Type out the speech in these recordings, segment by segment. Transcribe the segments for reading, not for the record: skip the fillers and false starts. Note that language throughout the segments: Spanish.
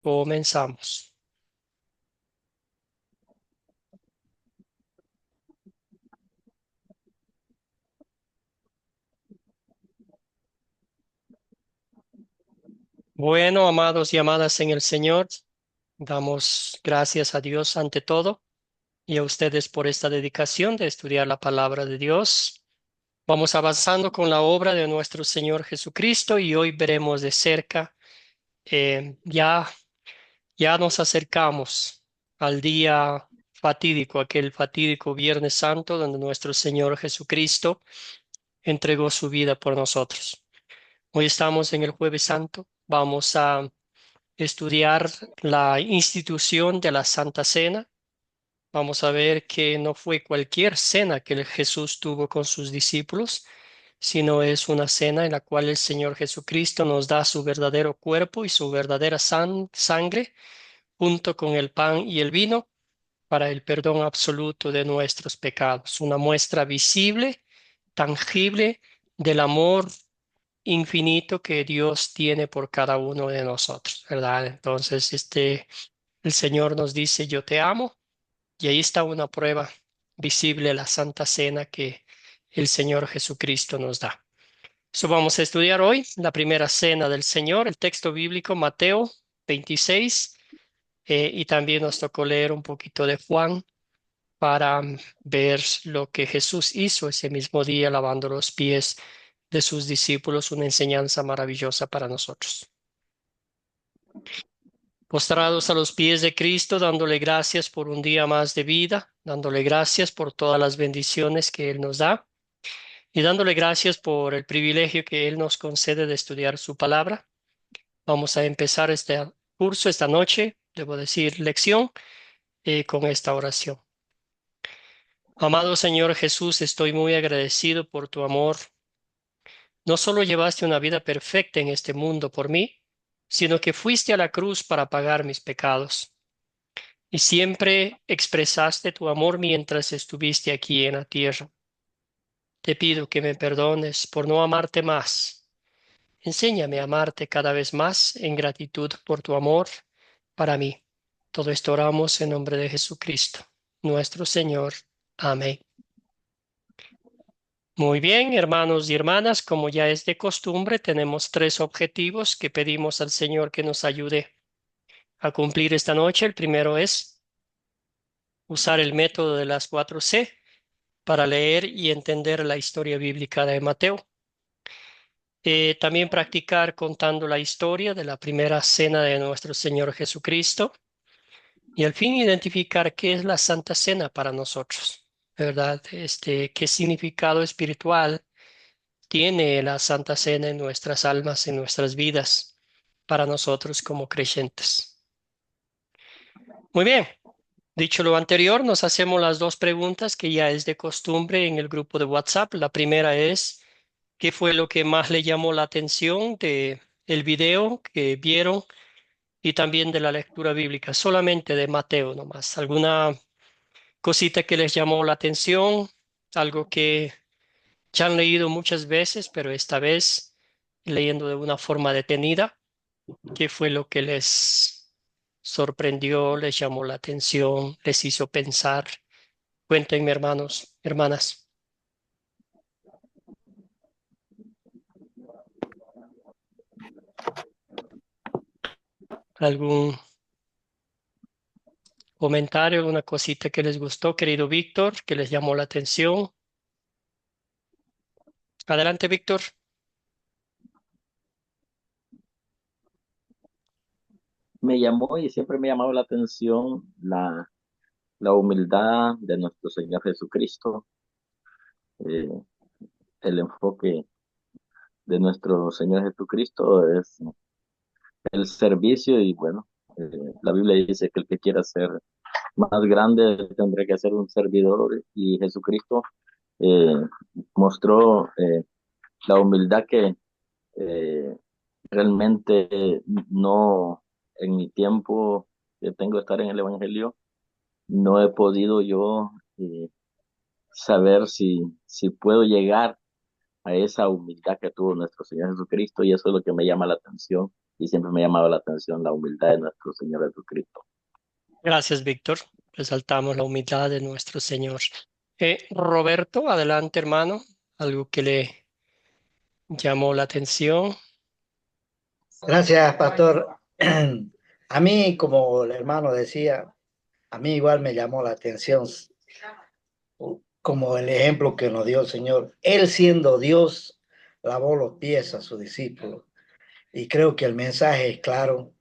Comenzamos. Bueno, amados y amadas en el Señor, damos gracias a Dios ante todo y a ustedes por esta dedicación de estudiar la palabra de Dios. Vamos avanzando con la obra de nuestro Señor Jesucristo y hoy veremos de cerca, ya nos acercamos al día fatídico, aquel fatídico Viernes Santo donde nuestro Señor Jesucristo entregó su vida por nosotros. Hoy estamos en el Jueves Santo. Vamos a estudiar la institución de la Santa Cena. Vamos a ver que no fue cualquier cena que Jesús tuvo con sus discípulos, sino es una cena en la cual el Señor Jesucristo nos da su verdadero cuerpo y su verdadera sangre, junto con el pan y el vino, para el perdón absoluto de nuestros pecados. Una muestra visible, tangible del amor infinito que Dios tiene por cada uno de nosotros, ¿verdad? Entonces, el Señor nos dice, yo te amo, y ahí está una prueba visible, la Santa Cena que el Señor Jesucristo nos da. Eso vamos a estudiar hoy, la primera cena del Señor, el texto bíblico Mateo 26, y también nos tocó leer un poquito de Juan para ver lo que Jesús hizo ese mismo día lavando los pies de sus discípulos, una enseñanza maravillosa para nosotros. Postrados a los pies de Cristo, dándole gracias por un día más de vida, dándole gracias por todas las bendiciones que Él nos da y dándole gracias por el privilegio que Él nos concede de estudiar su palabra. Vamos a empezar este curso esta noche, debo decir lección, con esta oración. Amado Señor Jesús, estoy muy agradecido por tu amor. No solo llevaste una vida perfecta en este mundo por mí, sino que fuiste a la cruz para pagar mis pecados. Y siempre expresaste tu amor mientras estuviste aquí en la tierra. Te pido que me perdones por no amarte más. Enséñame a amarte cada vez más en gratitud por tu amor para mí. Todo esto oramos en nombre de Jesucristo, nuestro Señor. Amén. Muy bien, hermanos y hermanas, como ya es de costumbre, tenemos tres objetivos que pedimos al Señor que nos ayude a cumplir esta noche. El primero es usar el método de las 4C para leer y entender la historia bíblica de Mateo. También practicar contando la historia de la primera cena de nuestro Señor Jesucristo y al fin identificar qué es la Santa Cena para nosotros, ¿verdad? Qué significado espiritual tiene la Santa Cena en nuestras almas, en nuestras vidas, para nosotros como creyentes. Muy bien. Dicho lo anterior, nos hacemos las dos preguntas que ya es de costumbre en el grupo de WhatsApp. La primera es, ¿qué fue lo que más le llamó la atención de el video que vieron y también de la lectura bíblica? Solamente de Mateo nomás. ¿Alguna cosita que les llamó la atención? Algo que ya han leído muchas veces, pero esta vez leyendo de una forma detenida. ¿Qué fue lo que les sorprendió, les llamó la atención, les hizo pensar? Cuéntenme, hermanos, hermanas, algún comentario, alguna cosita que les gustó, querido Víctor, que les llamó la atención. Adelante, Víctor. Me llamó y siempre me ha llamado la atención la humildad de nuestro Señor Jesucristo, eh, el enfoque de nuestro Señor Jesucristo es el servicio y bueno, la Biblia dice que el que quiera ser más grande tendrá que ser un servidor y Jesucristo eh, mostró la humildad que eh, realmente no en mi tiempo que tengo de estar en el Evangelio no he podido yo saber si puedo llegar a esa humildad que tuvo nuestro Señor Jesucristo y eso es lo que me llama la atención. y siempre me ha llamado la atención la humildad de nuestro Señor Jesucristo. Gracias, Víctor. Resaltamos la humildad de nuestro Señor. Roberto, adelante, hermano. Algo que le llamó la atención. Gracias, pastor. A mí, como el hermano decía, a mí igual me llamó la atención como el ejemplo que nos dio el Señor. Él siendo Dios, lavó los pies a sus discípulos. Y creo que el mensaje es claro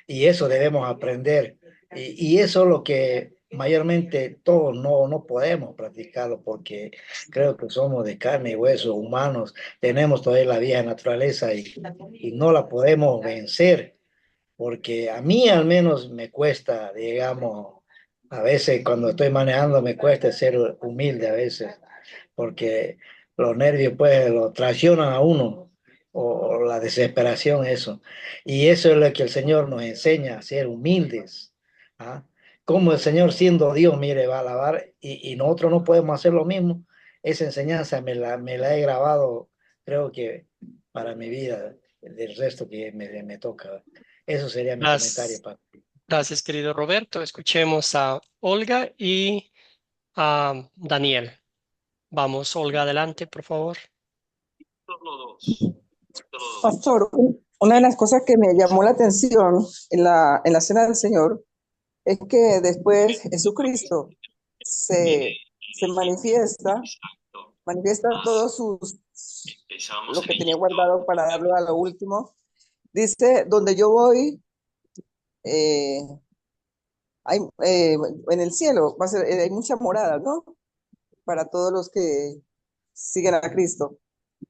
y eso debemos aprender. Y eso es lo que mayormente todos no podemos practicarlo porque creo que somos de carne y hueso, humanos, tenemos todavía la vieja naturaleza y no la podemos vencer porque a mí al menos me cuesta, digamos, a veces cuando estoy manejando me cuesta ser humilde a veces, porque los nervios pues lo traicionan a uno, o la desesperación, eso. Y eso es lo que el Señor nos enseña, a ser humildes. ¿Ah? Como el Señor siendo Dios, mire, va a alabar y nosotros no podemos hacer lo mismo. Esa enseñanza me la he grabado, creo que para mi vida, del resto que me toca. Eso sería mi comentario, Gracias, Pablo. gracias, querido Roberto. Escuchemos a Olga y a Daniel. Vamos, Olga, adelante, por favor. Pastor, una de las cosas que me llamó la atención en la Cena del Señor es que después Jesucristo se manifiesta todos lo que tenía guardado para darlo a lo último. Dice, donde yo voy, eh, hay, en el cielo hay muchas moradas, ¿no? Para todos los que siguen a Cristo.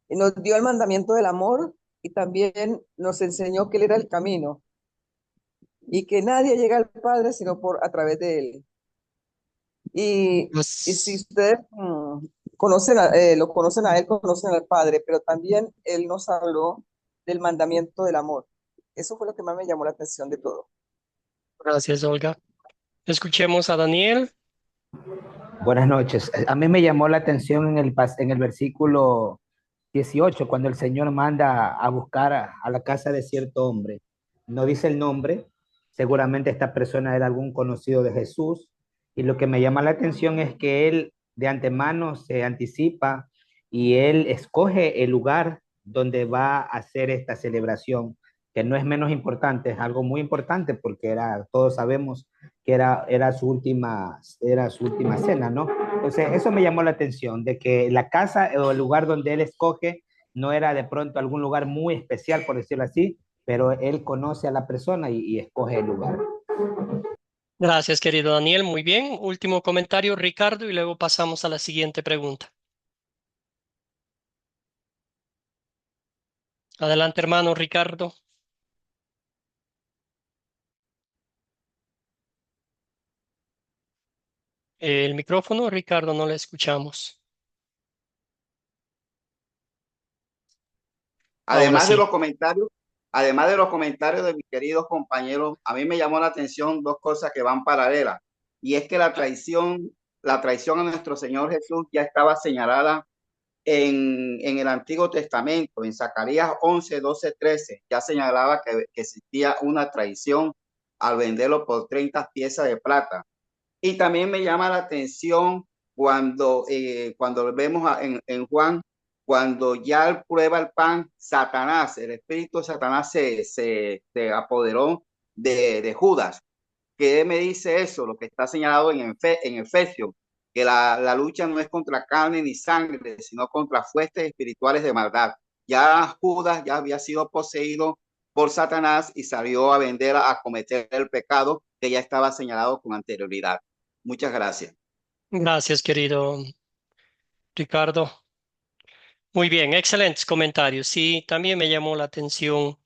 Y nos dio el mandamiento del amor y también nos enseñó que Él era el camino y que nadie llega al Padre sino a través de Él. Y si Pues, ustedes lo conocen a Él, conocen al Padre, pero también Él nos habló del mandamiento del amor. Eso fue lo que más me llamó la atención de todo. gracias, Olga. Escuchemos a Daniel. Buenas noches. A mí me llamó la atención en el versículo 18, cuando el Señor manda a buscar a la casa de cierto hombre. No dice el nombre, seguramente esta persona era algún conocido de Jesús, y lo que me llama la atención es que él de antemano se anticipa y él escoge el lugar donde va a hacer esta celebración, que no es menos importante, es algo muy importante porque todos sabemos que era su última cena, ¿no? Entonces, eso me llamó la atención, de que la casa o el lugar donde él escoge no era de pronto algún lugar muy especial, por decirlo así, pero él conoce a la persona y escoge el lugar. Gracias, querido Daniel. Muy bien. Último comentario, Ricardo, y luego pasamos a la siguiente pregunta. Adelante, hermano Ricardo. El micrófono, Ricardo, no le escuchamos. Ahora Además de sí. los comentarios, además de los comentarios de mis queridos compañeros, a mí me llamó la atención dos cosas que van paralelas. Y es que la traición a nuestro Señor Jesús ya estaba señalada en el Antiguo Testamento, en Zacarías 11, 12, 13, ya señalaba que existía una traición al venderlo por 30 piezas de plata. Y también me llama la atención cuando vemos en Juan, cuando ya prueba el pan, Satanás, el espíritu de Satanás se apoderó de Judas. ¿Qué me dice eso? Lo que está señalado en Efesios, que la lucha no es contra carne ni sangre, sino contra fuerzas espirituales de maldad. Ya Judas ya había sido poseído por Satanás y salió a vender, a cometer el pecado que ya estaba señalado con anterioridad. Muchas gracias. Gracias, querido Ricardo. Muy bien, excelentes comentarios. Sí, también me llamó la atención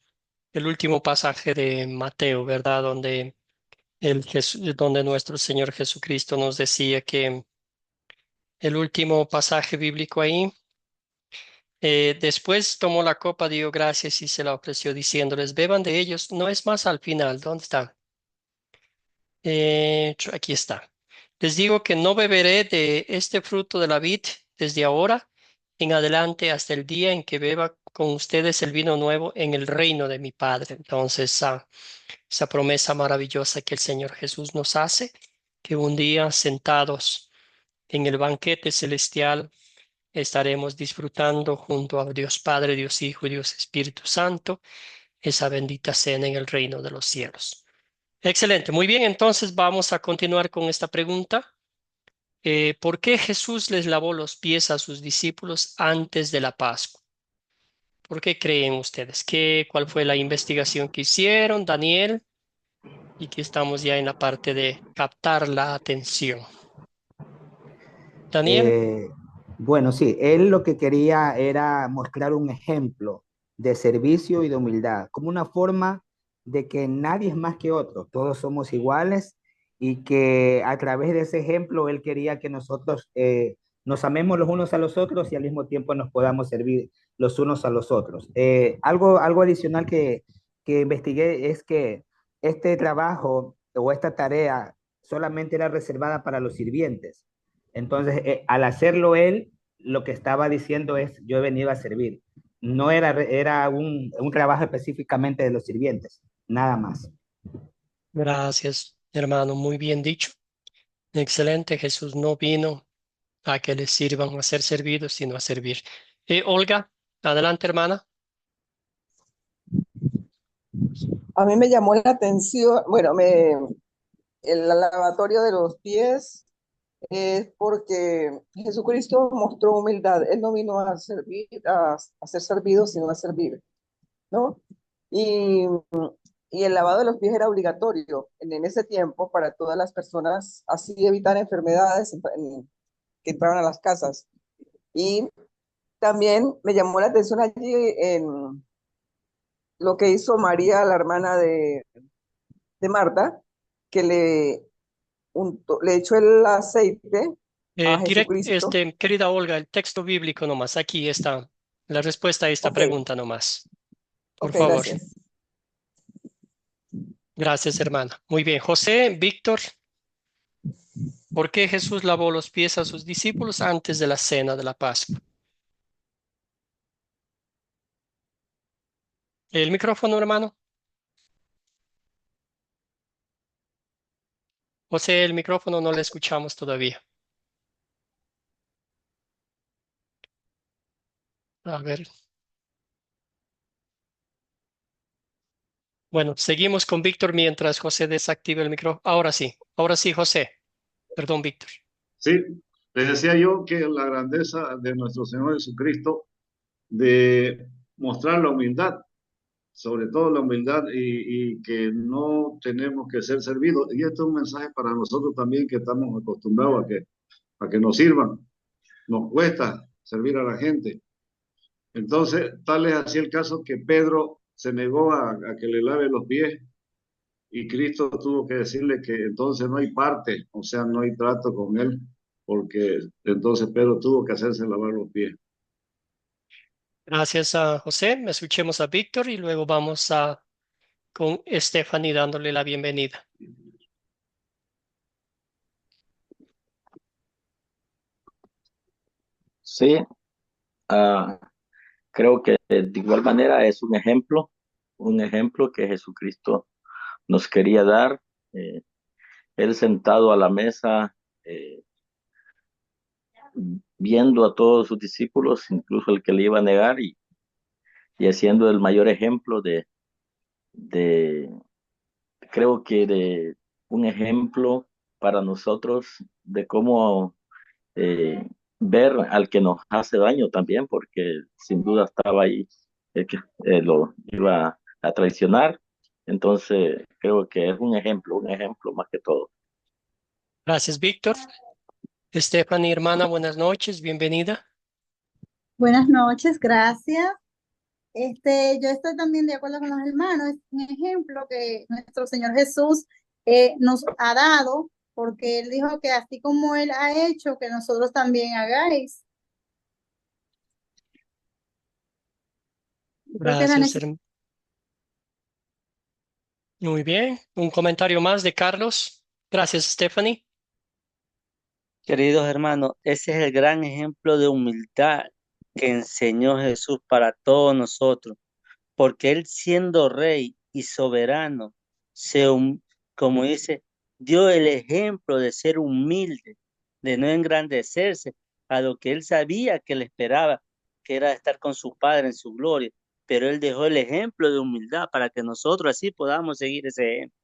el último pasaje de Mateo, ¿verdad? Donde nuestro Señor Jesucristo nos decía que el último pasaje bíblico ahí, después tomó la copa, dio gracias y se la ofreció diciéndoles, beban de ellos. No es más al final, ¿dónde está? Aquí está. Les digo que no beberé de este fruto de la vid desde ahora en adelante hasta el día en que beba con ustedes el vino nuevo en el reino de mi Padre. Entonces, esa promesa maravillosa que el Señor Jesús nos hace, que un día sentados en el banquete celestial estaremos disfrutando junto a Dios Padre, Dios Hijo y Dios Espíritu Santo, esa bendita cena en el reino de los cielos. Excelente, muy bien, entonces vamos a continuar con esta pregunta. ¿Por qué Jesús les lavó los pies a sus discípulos antes de la Pascua? ¿Por qué creen ustedes? ¿Cuál fue la investigación que hicieron, Daniel? Y aquí estamos ya en la parte de captar la atención. Daniel. Eh, bueno, sí, él lo que quería era mostrar un ejemplo de servicio y de humildad, como una forma de que nadie es más que otro, todos somos iguales y que a través de ese ejemplo él quería que nosotros nos amemos los unos a los otros y al mismo tiempo nos podamos servir los unos a los otros. Algo adicional que investigué es que este trabajo o esta tarea solamente era reservada para los sirvientes. Entonces, al hacerlo él, lo que estaba diciendo es, yo he venido a servir. No era un trabajo específicamente de los sirvientes, nada más. Gracias, hermano, muy bien dicho. Excelente, Jesús no vino a que les sirvan a ser servidos, sino a servir. Olga, adelante, hermana. A mí me llamó la atención, bueno, el lavatorio de los pies es porque Jesucristo mostró humildad. Él no vino a servir, a ser servido, sino a servir, ¿no? Y, y el lavado de los pies era obligatorio en ese tiempo para todas las personas, así evitar enfermedades que entraban a las casas. Y también me llamó la atención allí en lo que hizo María, la hermana de Marta, que le echó el aceite a Jesucristo. Querida Olga, el texto bíblico nomás. Aquí está la respuesta a esta Ok, pregunta nomás. Por ok, favor. gracias. Gracias, hermana. Muy bien. José, Víctor, ¿por qué Jesús lavó los pies a sus discípulos antes de la cena de la Pascua? El micrófono, hermano. José, el micrófono no le escuchamos todavía. A ver. Bueno, seguimos con Víctor mientras José desactiva el micrófono. Ahora sí, José. Perdón, Víctor. Sí, les decía yo que la grandeza de nuestro Señor Jesucristo de mostrar la humildad, sobre todo la humildad y que no tenemos que ser servidos. Y esto es un mensaje para nosotros también que estamos acostumbrados a que nos sirvan. Nos cuesta servir a la gente. Entonces, tal es así el caso que Pedro se negó a que le lave los pies y Cristo tuvo que decirle que entonces no hay parte, o sea, no hay trato con él, porque entonces Pedro tuvo que hacerse lavar los pies. Gracias a José. Escuchemos a Víctor y luego vamos con Stephanie dándole la bienvenida. Sí, ah, creo que de igual manera es un ejemplo que Jesucristo nos quería dar. eh, Él sentado a la mesa, eh, viendo a todos sus discípulos, incluso el que le iba a negar, y haciendo el mayor ejemplo de creo que de un ejemplo para nosotros de cómo eh, ver al que nos hace daño también, porque sin duda estaba ahí el que lo iba a traicionar. Entonces, creo que es un ejemplo más que todo. Gracias, Víctor. Stephanie, hermana, buenas noches, bienvenida. Buenas noches, gracias. Yo estoy también de acuerdo con los hermanos. Es un ejemplo que nuestro Señor Jesús nos ha dado, porque Él dijo que así como Él ha hecho, que nosotros también hagáis. Creo que es la Gracias, necesidad. Muy bien. Un comentario más de Carlos. Gracias, Stephanie. Queridos hermanos, ese es el gran ejemplo de humildad que enseñó Jesús para todos nosotros, porque Él siendo rey y soberano, como dice, dio el ejemplo de ser humilde, de no engrandecerse a lo que Él sabía que le esperaba, que era estar con su Padre en su gloria, pero Él dejó el ejemplo de humildad para que nosotros así podamos seguir ese ejemplo.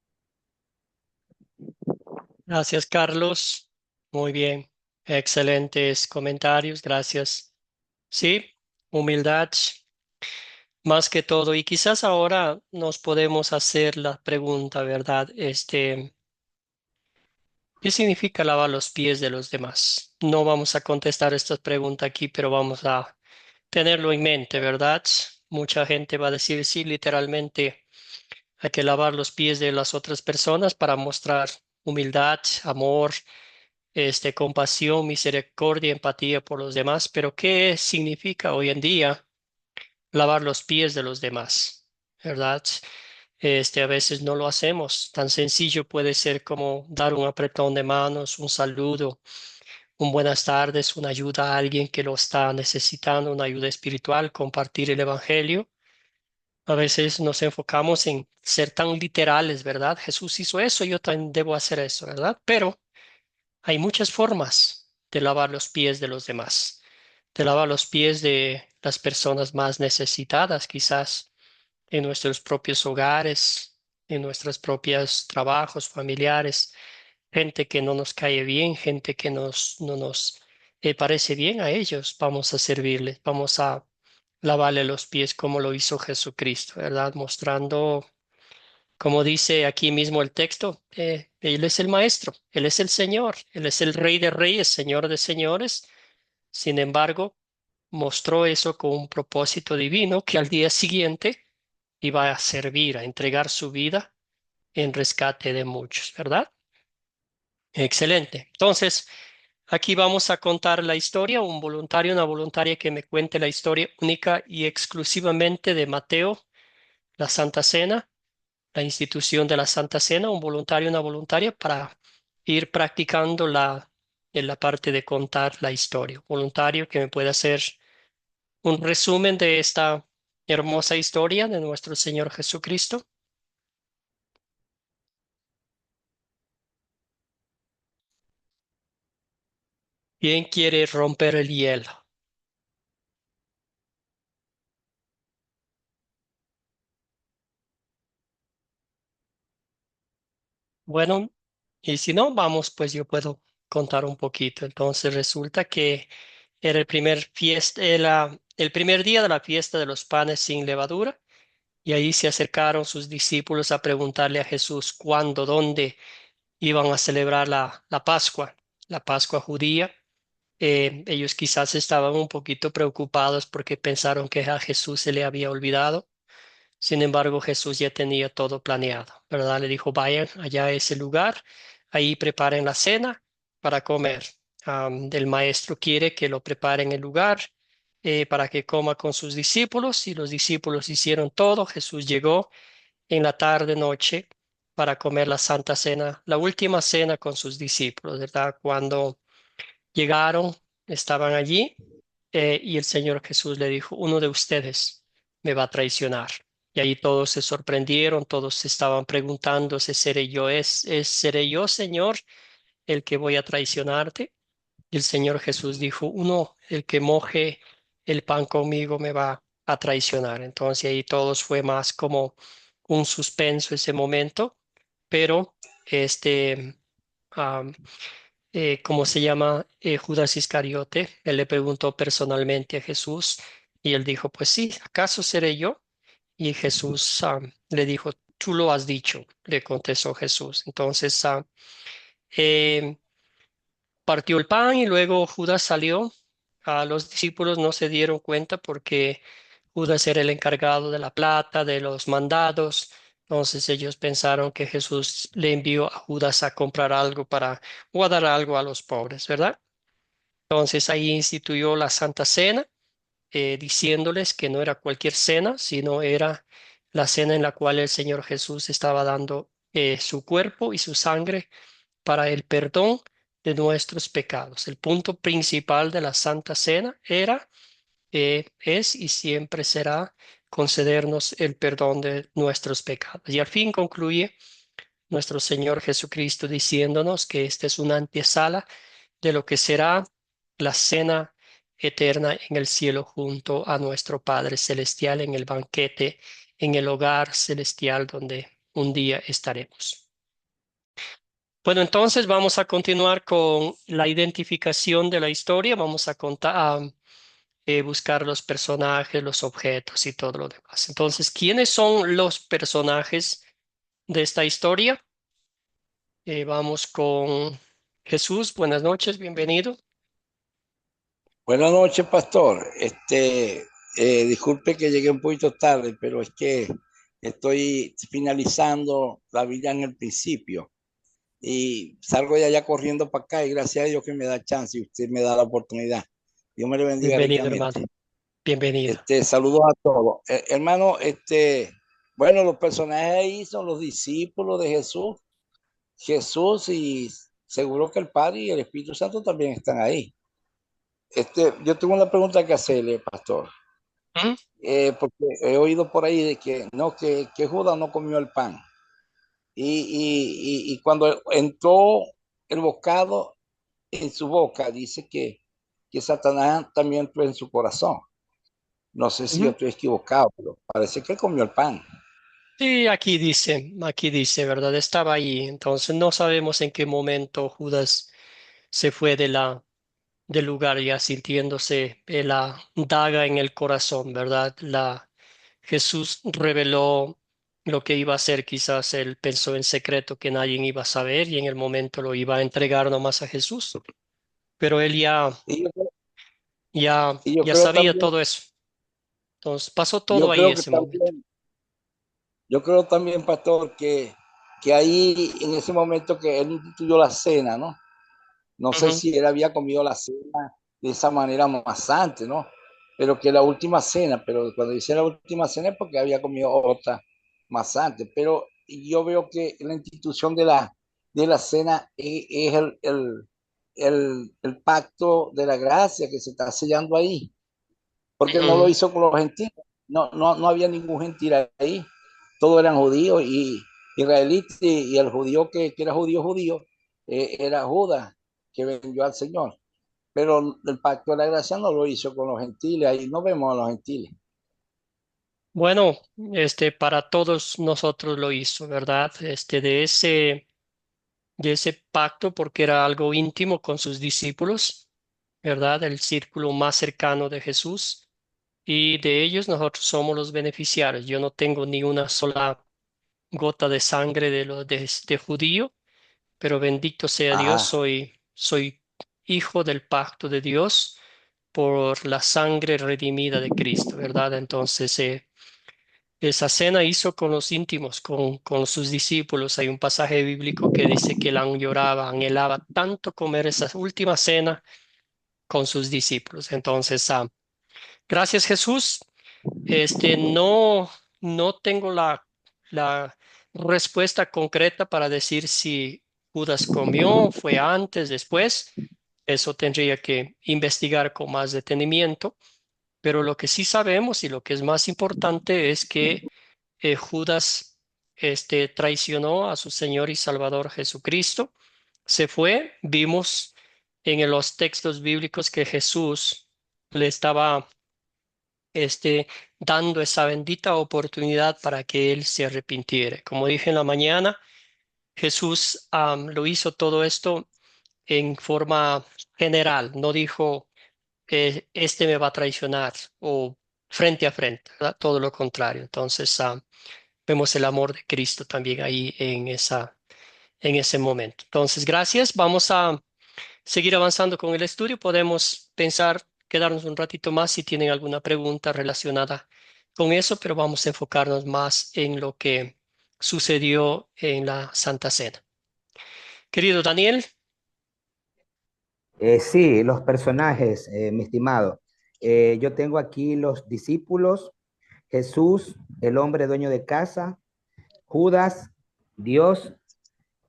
Gracias, Carlos. Muy bien. Excelentes comentarios. Gracias. Sí, humildad más que todo. Y quizás ahora nos podemos hacer la pregunta, ¿verdad? ¿Qué significa lavar los pies de los demás? No vamos a contestar esta pregunta aquí, pero vamos a tenerlo en mente, ¿verdad? Mucha gente va a decir, sí, literalmente hay que lavar los pies de las otras personas para mostrar humildad, amor, compasión, misericordia, empatía por los demás. Pero ¿qué significa hoy en día lavar los pies de los demás? ¿Verdad? A veces no lo hacemos. Tan sencillo puede ser como dar un apretón de manos, un saludo, un buenas tardes, una ayuda a alguien que lo está necesitando, una ayuda espiritual, compartir el evangelio. A veces nos enfocamos en ser tan literales, ¿verdad? Jesús hizo eso, yo también debo hacer eso, ¿verdad? Pero hay muchas formas de lavar los pies de los demás, de lavar los pies de las personas más necesitadas, quizás en nuestros propios hogares, en nuestros propios trabajos familiares, gente que no nos cae bien, gente que no nos parece bien a ellos, vamos a servirles, vamos a lavarle los pies como lo hizo Jesucristo, ¿verdad? Mostrando, como dice aquí mismo el texto, Él es el Maestro, Él es el Señor, Él es el Rey de Reyes, Señor de Señores. Sin embargo, mostró eso con un propósito divino que al día siguiente iba a servir, a entregar su vida en rescate de muchos, ¿verdad? Excelente. Entonces, aquí vamos a contar la historia, un voluntario, una voluntaria que me cuente la historia única y exclusivamente de Mateo, la Santa Cena, la institución de la Santa Cena, un voluntario, una voluntaria para ir practicando en la parte de contar la historia. Voluntario que me pueda hacer un resumen de esta hermosa historia de nuestro Señor Jesucristo. ¿Quién quiere romper el hielo? Bueno, y si no, vamos, pues yo puedo contar un poquito. Entonces resulta que era el primer día de la fiesta de los panes sin levadura, y ahí se acercaron sus discípulos a preguntarle a Jesús cuándo, dónde iban a celebrar la Pascua judía. Ellos quizás estaban un poquito preocupados porque pensaron que a Jesús se le había olvidado. Sin embargo, Jesús ya tenía todo planeado, ¿verdad? Le dijo, vayan allá a ese lugar, ahí preparen la cena para comer. El maestro quiere que lo preparen el lugar para que coma con sus discípulos, y los discípulos hicieron todo. Jesús llegó en la tarde, noche, para comer la Santa Cena, la última cena con sus discípulos, ¿verdad? Cuando llegaron, estaban allí, y el Señor Jesús le dijo, uno de ustedes me va a traicionar. Y ahí todos se sorprendieron, todos se estaban preguntándose, ¿seré yo, Señor, el que voy a traicionarte? Y el Señor Jesús dijo, uno, el que moje el pan conmigo me va a traicionar. Entonces ahí todos fue más como un suspenso ese momento, pero este, ¿cómo se llama? Judas Iscariote, él le preguntó personalmente a Jesús y él dijo, pues sí, ¿acaso seré yo? Y Jesús le dijo, tú lo has dicho, le contestó Jesús. Entonces eh, partió el pan y luego Judas salió. Los discípulos no se dieron cuenta porque Judas era el encargado de la plata, de los mandados. Entonces ellos pensaron que Jesús le envió a Judas a comprar algo o a dar algo a los pobres, ¿verdad? Entonces ahí instituyó la Santa Cena, diciéndoles que no era cualquier cena, sino era la cena en la cual el Señor Jesús estaba dando su cuerpo y su sangre para el perdón de nuestros pecados. El punto principal de la Santa Cena era es y siempre será concedernos el perdón de nuestros pecados. Y al fin concluye nuestro Señor Jesucristo diciéndonos que esta es una antesala de lo que será la cena eterna en el cielo junto a nuestro Padre Celestial en el banquete, en el hogar celestial donde un día estaremos. Bueno, entonces vamos a continuar con la identificación de la historia. Vamos a contar, buscar los personajes, los objetos y todo lo demás. Entonces, ¿quiénes son los personajes de esta historia? Vamos con Jesús. Buenas noches, bienvenido. Buenas noches, pastor. Disculpe que llegué un poquito tarde, pero es que estoy finalizando la vida en el principio y salgo de allá corriendo para acá y gracias a Dios que me da chance y usted me da la oportunidad. Dios me le bendiga Bienvenido, ricamente. hermano. Bienvenido. Saludos a todos. Hermano, bueno, los personajes ahí son los discípulos de Jesús. Jesús y seguro que el Padre y el Espíritu Santo también están ahí. Yo tengo una pregunta que hacerle, pastor. Porque he oído por ahí de que no, que Judas no comió el pan. Y cuando entró el bocado en su boca, dice que Satanás también entró en su corazón. No sé si yo estoy equivocado, pero parece que él comió el pan. Sí, aquí dice, ¿verdad? Estaba ahí. Entonces no sabemos en qué momento Judas se fue del lugar ya sintiéndose la daga en el corazón, ¿verdad? Jesús reveló lo que iba a hacer, quizás él pensó en secreto que nadie iba a saber y en el momento lo iba a entregar nomás a Jesús. Pero él ya sabía También, todo eso. Entonces pasó y todo ahí ese momento. yo creo también, pastor, que ahí en ese momento que él instituyó la cena, ¿no? No sé si él había comido la cena de esa manera más antes, ¿no? Pero que la última cena, pero cuando dice la última cena es porque había comido otra más antes. Pero yo veo que la institución de la cena es el pacto de la gracia que se está sellando ahí, porque no lo hizo con los gentiles. No había ningún gentil ahí, todos eran judíos y israelitas, y el judío que era judío, era Judas, que vendió al Señor. Pero el pacto de la gracia no lo hizo con los gentiles, ahí no vemos a los gentiles. Bueno, para todos nosotros lo hizo, ¿verdad? De ese pacto, porque era algo íntimo con sus discípulos, ¿verdad? El círculo más cercano de Jesús. Y de ellos nosotros somos los beneficiarios. Yo no tengo ni una sola gota de sangre de judío, pero bendito sea Dios, Ajá. soy hijo del pacto de Dios por la sangre redimida de Cristo, ¿verdad? Entonces, esa cena hizo con los íntimos, con sus discípulos. Hay un pasaje bíblico que dice que él lloraba, anhelaba tanto comer esa última cena con sus discípulos. Entonces, gracias Jesús. No tengo la respuesta concreta para decir si Judas comió, fue antes, después. Eso tendría que investigar con más detenimiento. Pero lo que sí sabemos y lo que es más importante es que Judas traicionó a su Señor y Salvador Jesucristo. Se fue. Vimos en los textos bíblicos que Jesús le estaba dando esa bendita oportunidad para que él se arrepintiera. Como dije en la mañana, Jesús lo hizo todo esto en forma general. No dijo, este me va a traicionar o frente a frente, ¿verdad? Todo lo contrario. Entonces, vemos el amor de Cristo también ahí en ese momento. Entonces, gracias. Vamos a seguir avanzando con el estudio. Podemos pensar, quedarnos un ratito más si tienen alguna pregunta relacionada con eso, pero vamos a enfocarnos más en lo que sucedió en la Santa Cena. Querido Daniel. Sí, los personajes, mi estimado. Yo tengo aquí los discípulos, Jesús, el hombre dueño de casa, Judas, Dios,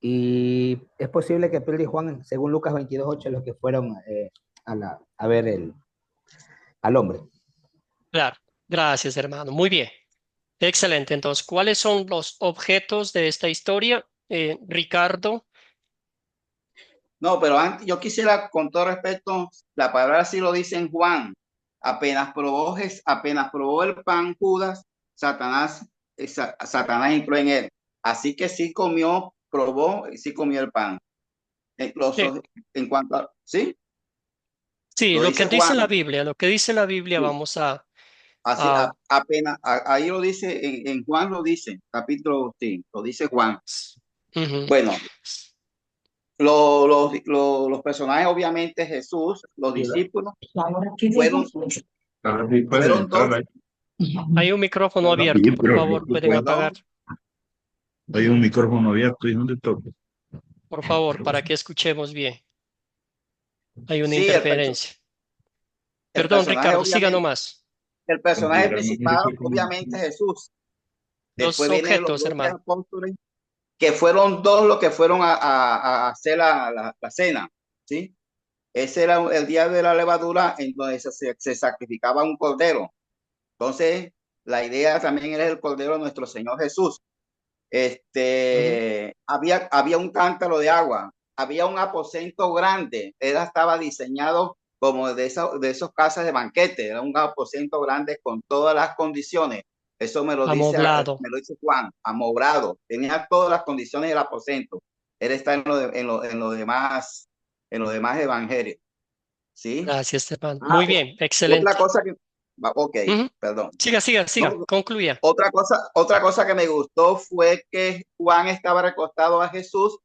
y es posible que Pedro y Juan, según Lucas 22:8, los que fueron a ver al hombre. Claro. Gracias, hermano. Muy bien. Excelente. Entonces, ¿cuáles son los objetos de esta historia? Ricardo. No, pero antes, yo quisiera, con todo respeto, la palabra sí lo dice en Juan. Apenas probó el pan Judas, Satanás entró en él. Así que sí comió, probó y sí comió el pan. Sí, En cuanto a, sí, sí, lo lo que dice dice Juan. la Biblia, lo que dice la Biblia, Sí. vamos a, Así, ahí lo dice, en Juan lo dice, capítulo, sí, lo dice Juan. Ujú. Bueno, los personajes, obviamente Jesús, los discípulos, fueron, fueron dos. Hay un micrófono abierto, por favor, pueden apagar, Hay un micrófono abierto y dónde toca. por favor, para que escuchemos bien. Hay una Sí, interferencia. el Perdón, personaje, Ricardo, siga obviamente, nomás. el personaje principal, obviamente Jesús. Los Después vienen los objetos, 12 hermano. apóstoles, que fueron dos los que fueron a hacer la cena, ¿sí? Ese era el día de la levadura, en donde se sacrificaba un cordero. Entonces, la idea también era el cordero de nuestro Señor Jesús. Había un cántaro de agua, había un aposento grande, estaba diseñado como de esos casas de banquete, era un aposento grande con todas las condiciones. Eso Amoblado. me lo dice Juan, amoblado, tenía todas las condiciones del aposento. Él está en los demás evangelios, ¿sí? Gracias, hermano. Muy bien, Otra excelente. cosa que, ok, Ujú. perdón. Siga, No, concluya. otra cosa que me gustó fue que Juan estaba recostado a Jesús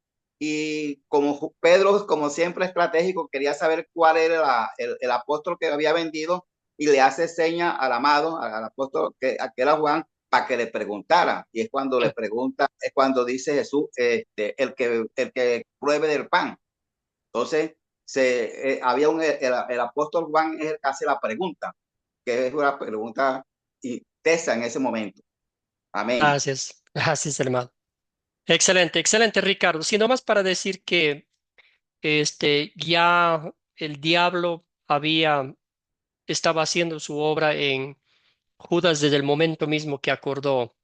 y como Pedro, como siempre estratégico, quería saber cuál era el apóstol que había vendido y le hace seña al amado, al apóstol que era Juan, para que le preguntara. Y es cuando le pregunta, es cuando dice Jesús, el que pruebe del pan. Entonces, había el apóstol Juan es el que hace la pregunta, que es una pregunta tesa en ese momento. Amén. Gracias, gracias, hermano. Excelente, excelente, Ricardo. Sino más para decir que ya el diablo estaba haciendo su obra en Judas desde el momento mismo que acordó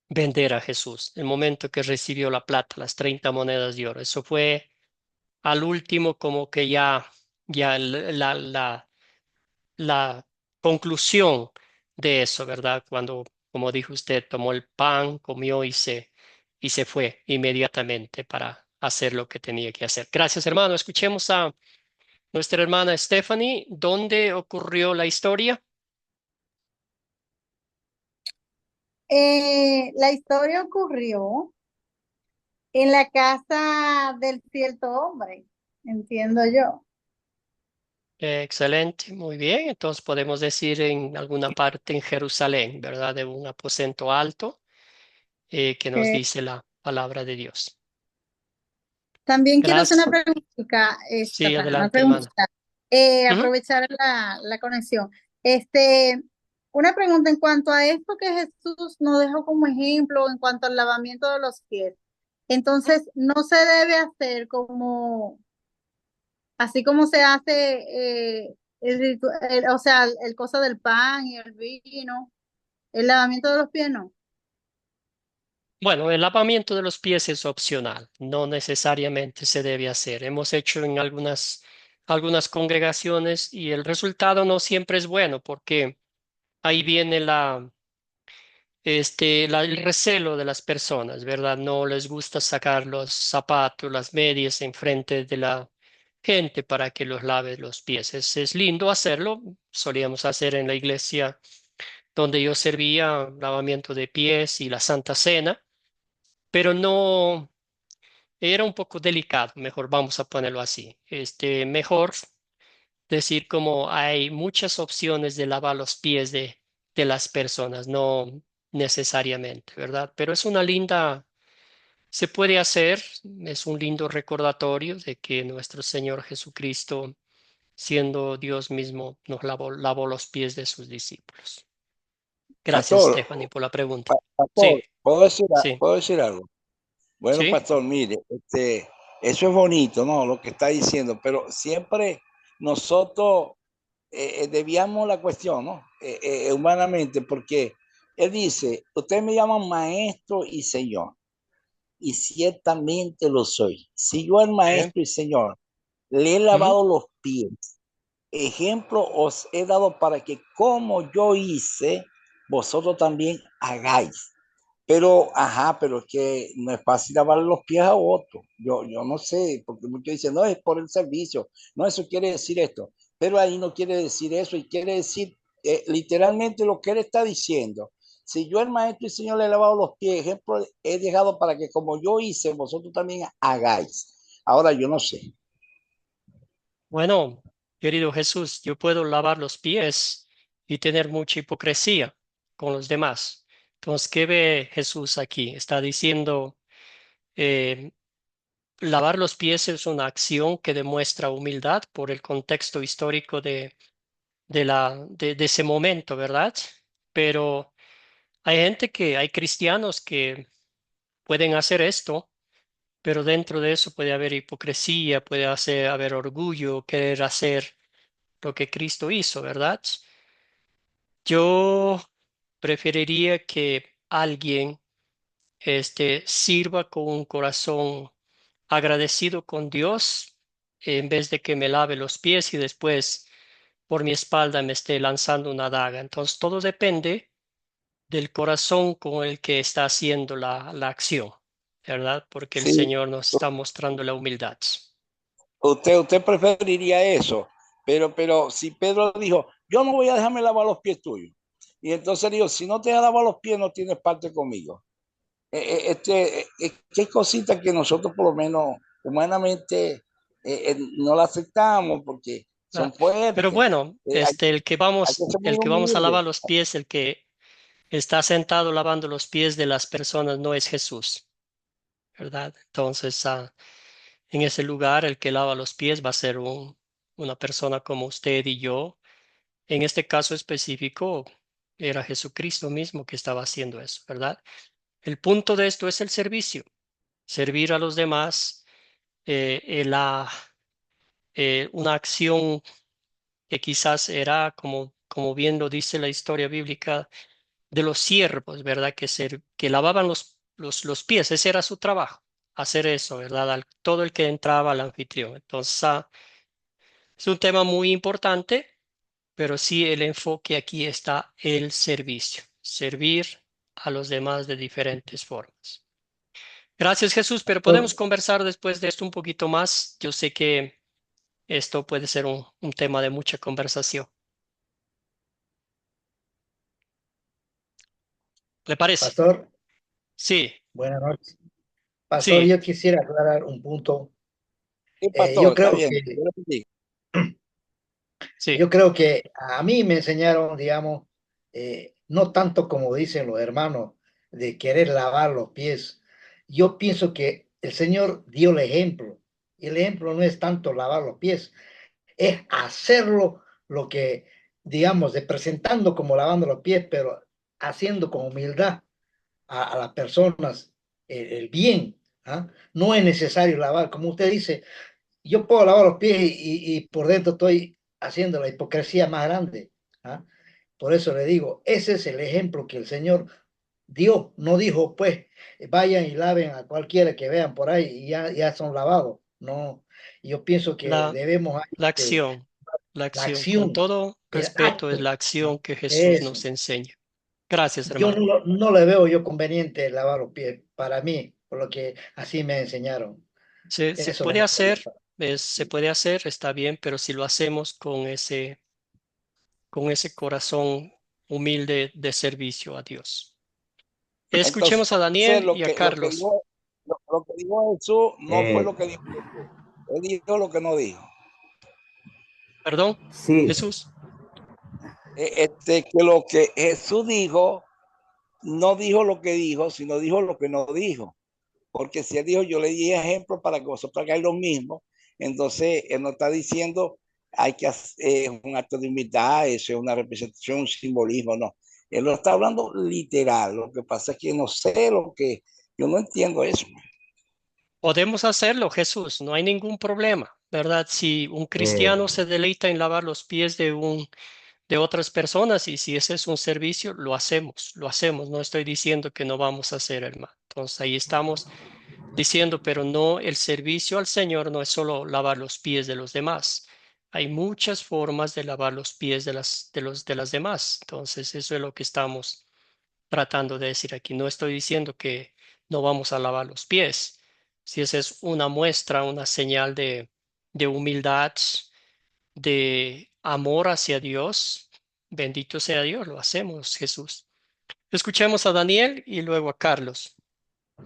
vender a Jesús, el momento que recibió la plata, las 30 monedas de oro. Eso fue al último como que ya la conclusión de eso, ¿verdad? Cuando, como dijo usted, tomó el pan, comió y se fue inmediatamente para hacer lo que tenía que hacer. Gracias, hermano. Escuchemos a nuestra hermana Stephanie. ¿Dónde ocurrió la historia? La historia ocurrió en la casa del cierto hombre, entiendo yo. Excelente, muy bien. Entonces podemos decir en alguna parte en Jerusalén, ¿verdad? De un aposento alto que nos Eh, dice la palabra de Dios. También quiero hacer una Gracias. preguntita, Sí, una adelante, hermana. preguntita, Ujú. aprovechar la conexión. Una pregunta en cuanto a esto que Jesús nos dejó como ejemplo en cuanto al lavamiento de los pies. Entonces, no se debe hacer como, así como se hace o sea, el cosa del pan y el vino, el lavamiento de los pies, no. Bueno, el lavamiento de los pies es opcional, no necesariamente se debe hacer. Hemos hecho en algunas congregaciones y el resultado no siempre es bueno porque ahí viene el recelo de las personas, ¿verdad? No les gusta sacar los zapatos, las medias enfrente de la gente para que los lave los pies. Es lindo hacerlo, solíamos hacer en la iglesia donde yo servía lavamiento de pies y la Santa Cena, pero no era un poco delicado, mejor vamos a ponerlo así. Mejor decir como hay muchas opciones de lavar los pies de las personas, no necesariamente, ¿verdad? Pero es se puede hacer, es un lindo recordatorio de que nuestro Señor Jesucristo, siendo Dios mismo, nos lavó los pies de sus discípulos. Gracias, Pastor, Stephanie, por la pregunta. Sí, pastor, sí, ¿puedo decir algo? Bueno, sí. pastor, mire, eso es bonito, ¿no? Lo que está diciendo, pero siempre nosotros desviamos la cuestión, ¿no? humanamente, porque él dice, ustedes me llaman maestro y señor, y ciertamente lo soy. Si yo el maestro y señor le he lavado los pies, ejemplo os he dado para que como yo hice, vosotros también hagáis. Pero, pero es que no es fácil lavar los pies a otro. Yo no sé, porque muchos dicen, no, es por el servicio. No, eso quiere decir esto. Pero ahí no quiere decir eso y quiere decir literalmente lo que él está diciendo. Si yo el maestro y señor le he lavado los pies, ejemplo, he dejado para que como yo hice, vosotros también hagáis. Ahora yo no sé. Bueno, querido Jesús, yo puedo lavar los pies y tener mucha hipocresía con los demás. Entonces, ¿qué ve Jesús aquí? Está diciendo, eh, lavar los pies es una acción que demuestra humildad por el contexto histórico de ese momento, ¿verdad? Pero hay cristianos que pueden hacer esto, pero dentro de eso puede haber hipocresía, haber orgullo, querer hacer lo que Cristo hizo, ¿verdad? Yo preferiría que alguien sirva con un corazón agradecido con Dios en vez de que me lave los pies y después por mi espalda me esté lanzando una daga. Entonces todo depende del corazón con el que está haciendo la acción, ¿verdad? Porque el Sí, Señor nos está mostrando la humildad. usted preferiría eso, pero si Pedro dijo, yo no voy a dejarme lavar los pies tuyos, y entonces dijo, si no te has lavado los pies, no tienes parte conmigo. Qué cositas que nosotros por lo menos humanamente no la aceptamos porque Ah, son pero fuertes. bueno, Hay que ser muy el que vamos a humilde. lavar los pies, el que está sentado lavando los pies de las personas no es Jesús, ¿verdad? Entonces, en ese lugar, el que lava los pies va a ser una persona como usted y yo. En este caso específico, era Jesucristo mismo que estaba haciendo eso, ¿verdad? El punto de esto es el servicio, servir a los demás, una acción que quizás era como bien lo dice la historia bíblica de los siervos, ¿verdad? Que lavaban los pies, ese era su trabajo, hacer eso, ¿verdad? Todo el que entraba al anfitrión. Entonces, es un tema muy importante, pero sí el enfoque aquí está el servicio, servir a los demás de diferentes formas. Gracias, Jesús, pero podemos conversar después de esto un poquito más. Yo sé que esto puede ser un tema de mucha conversación. ¿Le parece? Pastor, Sí, buenas noches. Pastor, sí, yo quisiera aclarar un punto. Sí, Yo pastor, está creo bien. que, sí. yo creo que a mí me enseñaron, digamos, no tanto como dicen los hermanos, de querer lavar los pies. Yo pienso que el Señor dio el ejemplo. Y el ejemplo no es tanto lavar los pies, es hacerlo lo que, digamos, de presentando como lavando los pies, pero haciendo con humildad a las personas el bien. ¿Ah? No es necesario lavar, como usted dice, yo puedo lavar los pies y por dentro estoy haciendo la hipocresía más grande. ¿Ah? Por eso le digo, ese es el ejemplo que el Señor dio. No dijo, pues, vayan y laven a cualquiera que vean por ahí y ya son lavados. No, yo pienso que La, debemos la este, acción, la la acción, con acción, todo el respeto, es acto. la acción ¿No? que Jesús Eso. nos enseña. Gracias, Yo hermano. no le veo yo conveniente lavar los pies para mí, por lo que así me enseñaron. Se Eso puede nomás quería hacer, saber. se puede hacer, está bien, pero si lo hacemos con ese corazón humilde de servicio a Dios. Entonces, Escuchemos a Daniel y a lo que Carlos. dijo, lo que dijo Jesús no fue Eh, lo que dijo Jesús. Él dijo lo que no dijo. Perdón, sí, Jesús. Que lo que Jesús dijo, no dijo lo que dijo, sino dijo lo que no dijo. Porque si él dijo, yo le di ejemplo para que vosotros hagáis lo mismo, entonces él no está diciendo, hay que hacer un acto de humildad, eso es una representación, un simbolismo, no. Él lo está hablando literal. Lo que pasa es que no sé yo no entiendo eso. Podemos hacerlo, Jesús, no hay ningún problema, ¿verdad? Si un eh, cristiano se deleita en lavar los pies de otras personas, y si ese es un servicio, lo hacemos, lo hacemos. No estoy diciendo que no vamos a hacer, hermano. Entonces ahí estamos diciendo, pero no, el servicio al Señor no es solo lavar los pies de los demás. Hay muchas formas de lavar los pies de las demás. Entonces eso es lo que estamos tratando de decir aquí. No estoy diciendo que no vamos a lavar los pies. Si esa es una muestra, una señal de humildad, de amor hacia Dios, bendito sea Dios, lo hacemos, Jesús. Escuchemos a Daniel y luego a Carlos.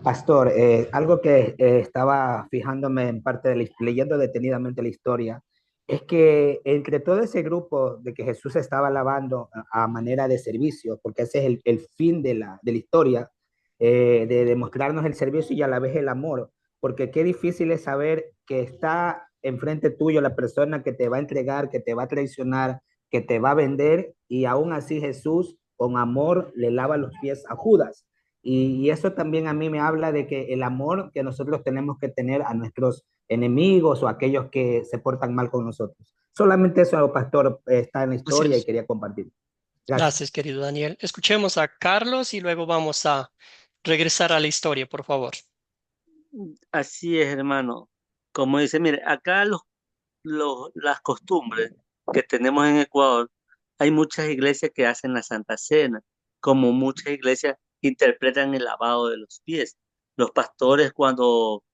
Pastor, algo que estaba fijándome en parte de leyendo detenidamente la historia, es que entre todo ese grupo de que Jesús estaba alabando a manera de servicio, porque ese es el fin de la historia, de demostrarnos el servicio y a la vez el amor, porque qué difícil es saber que está enfrente tuyo la persona que te va a entregar, que te va a traicionar, que te va a vender, y aún así Jesús con amor le lava los pies a Judas. Y eso también a mí me habla de que el amor que nosotros tenemos que tener a nuestros enemigos o a aquellos que se portan mal con nosotros. Solamente eso, pastor, está en la Así historia y es. quería compartir. Gracias. Gracias, querido Daniel. Escuchemos a Carlos y luego vamos a regresar a la historia, por favor. Así es, hermano. Como dice, mire, acá las costumbres que tenemos en Ecuador, hay muchas iglesias que hacen la Santa Cena, como muchas iglesias interpretan el lavado de los pies. Los pastores cuando,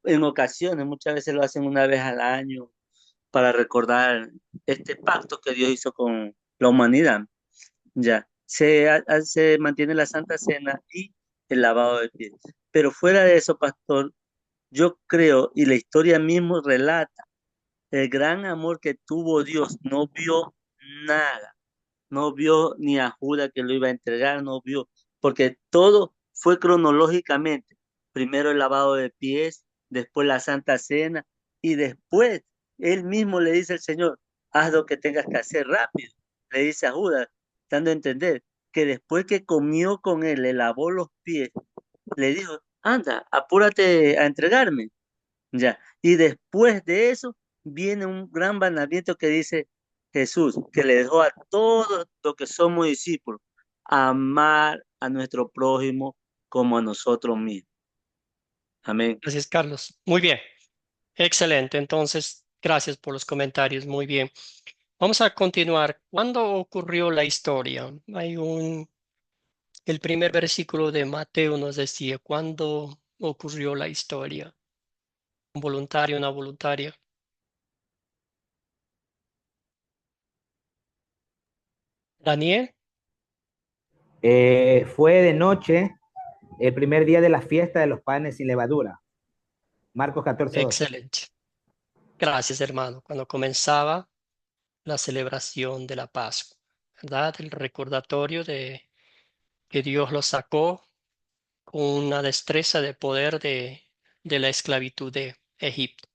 en ocasiones, muchas veces lo hacen una vez al año para recordar este pacto que Dios hizo con la humanidad. Ya, se mantiene la Santa Cena y el lavado de pies. Pero fuera de eso, pastor, yo creo, y la historia mismo relata, el gran amor que tuvo Dios, no vio nada, no vio ni a Judas que lo iba a entregar, no vio, porque todo fue cronológicamente. Primero el lavado de pies, después la Santa Cena, y después él mismo le dice al Señor, haz lo que tengas que hacer rápido. Le dice a Judas, dando a entender que después que comió con él, le lavó los pies, le dijo, anda, apúrate a entregarme. Ya. Y después de eso viene un gran mandamiento que dice Jesús, que le dejó a todos los que somos discípulos, amar a nuestro prójimo como a nosotros mismos. Amén. Gracias, Carlos. Muy bien. Excelente. Entonces, gracias por los comentarios. Muy bien. Vamos a continuar. ¿Cuándo ocurrió la historia? El primer versículo de Mateo nos decía, ¿cuándo ocurrió la historia? ¿Un voluntario, una voluntaria? Daniel. Fue de noche, el primer día de la fiesta de los panes sin levadura. Marcos 14:2. Excelente. Gracias, hermano. Cuando comenzaba la celebración de la Pascua, ¿verdad? El recordatorio de que Dios los sacó con una destreza de poder de la esclavitud de Egipto.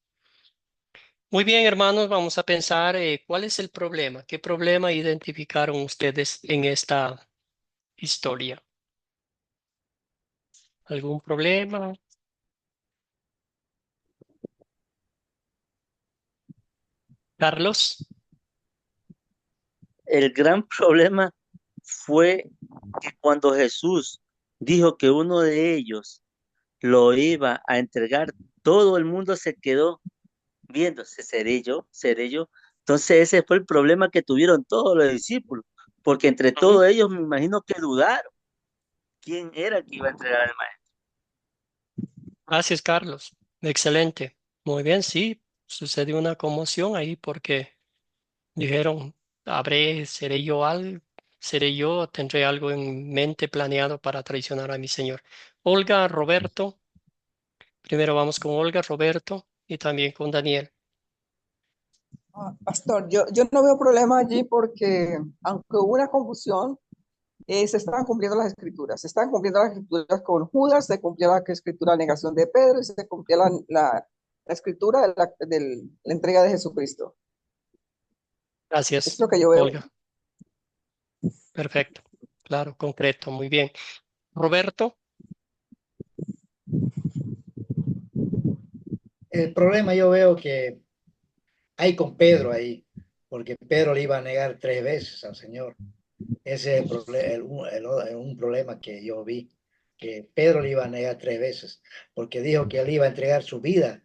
Muy bien, hermanos, vamos a pensar cuál es el problema. ¿Qué problema identificaron ustedes en esta historia? ¿Algún problema? Carlos. El gran problema fue que cuando Jesús dijo que uno de ellos lo iba a entregar, todo el mundo se quedó viéndose, seré yo, seré yo. Entonces ese fue el problema que tuvieron todos los discípulos, porque entre Ujú. todos ellos me imagino que dudaron quién era el que iba a entregar al maestro. Gracias, Carlos. Excelente. Muy bien, sí, sucedió una conmoción ahí porque dijeron, seré yo, tendré algo en mente planeado para traicionar a mi Señor. Olga, Roberto, primero vamos con Olga, Roberto y también con Daniel. Pastor, yo no veo problema allí porque aunque hubo una confusión, se estaban cumpliendo las escrituras. Se estaban cumpliendo las escrituras con Judas, se cumplió la escritura de negación de Pedro y se cumplió la escritura de la entrega de Jesucristo. Es Gracias, lo que yo veo. Olga. Perfecto. Claro, concreto, muy bien. Roberto. El problema yo veo que hay con Pedro ahí, porque Pedro le iba a negar 3 veces al Señor. Ese es un problema que yo vi, que Pedro le iba a negar 3 veces, porque dijo que él iba a entregar su vida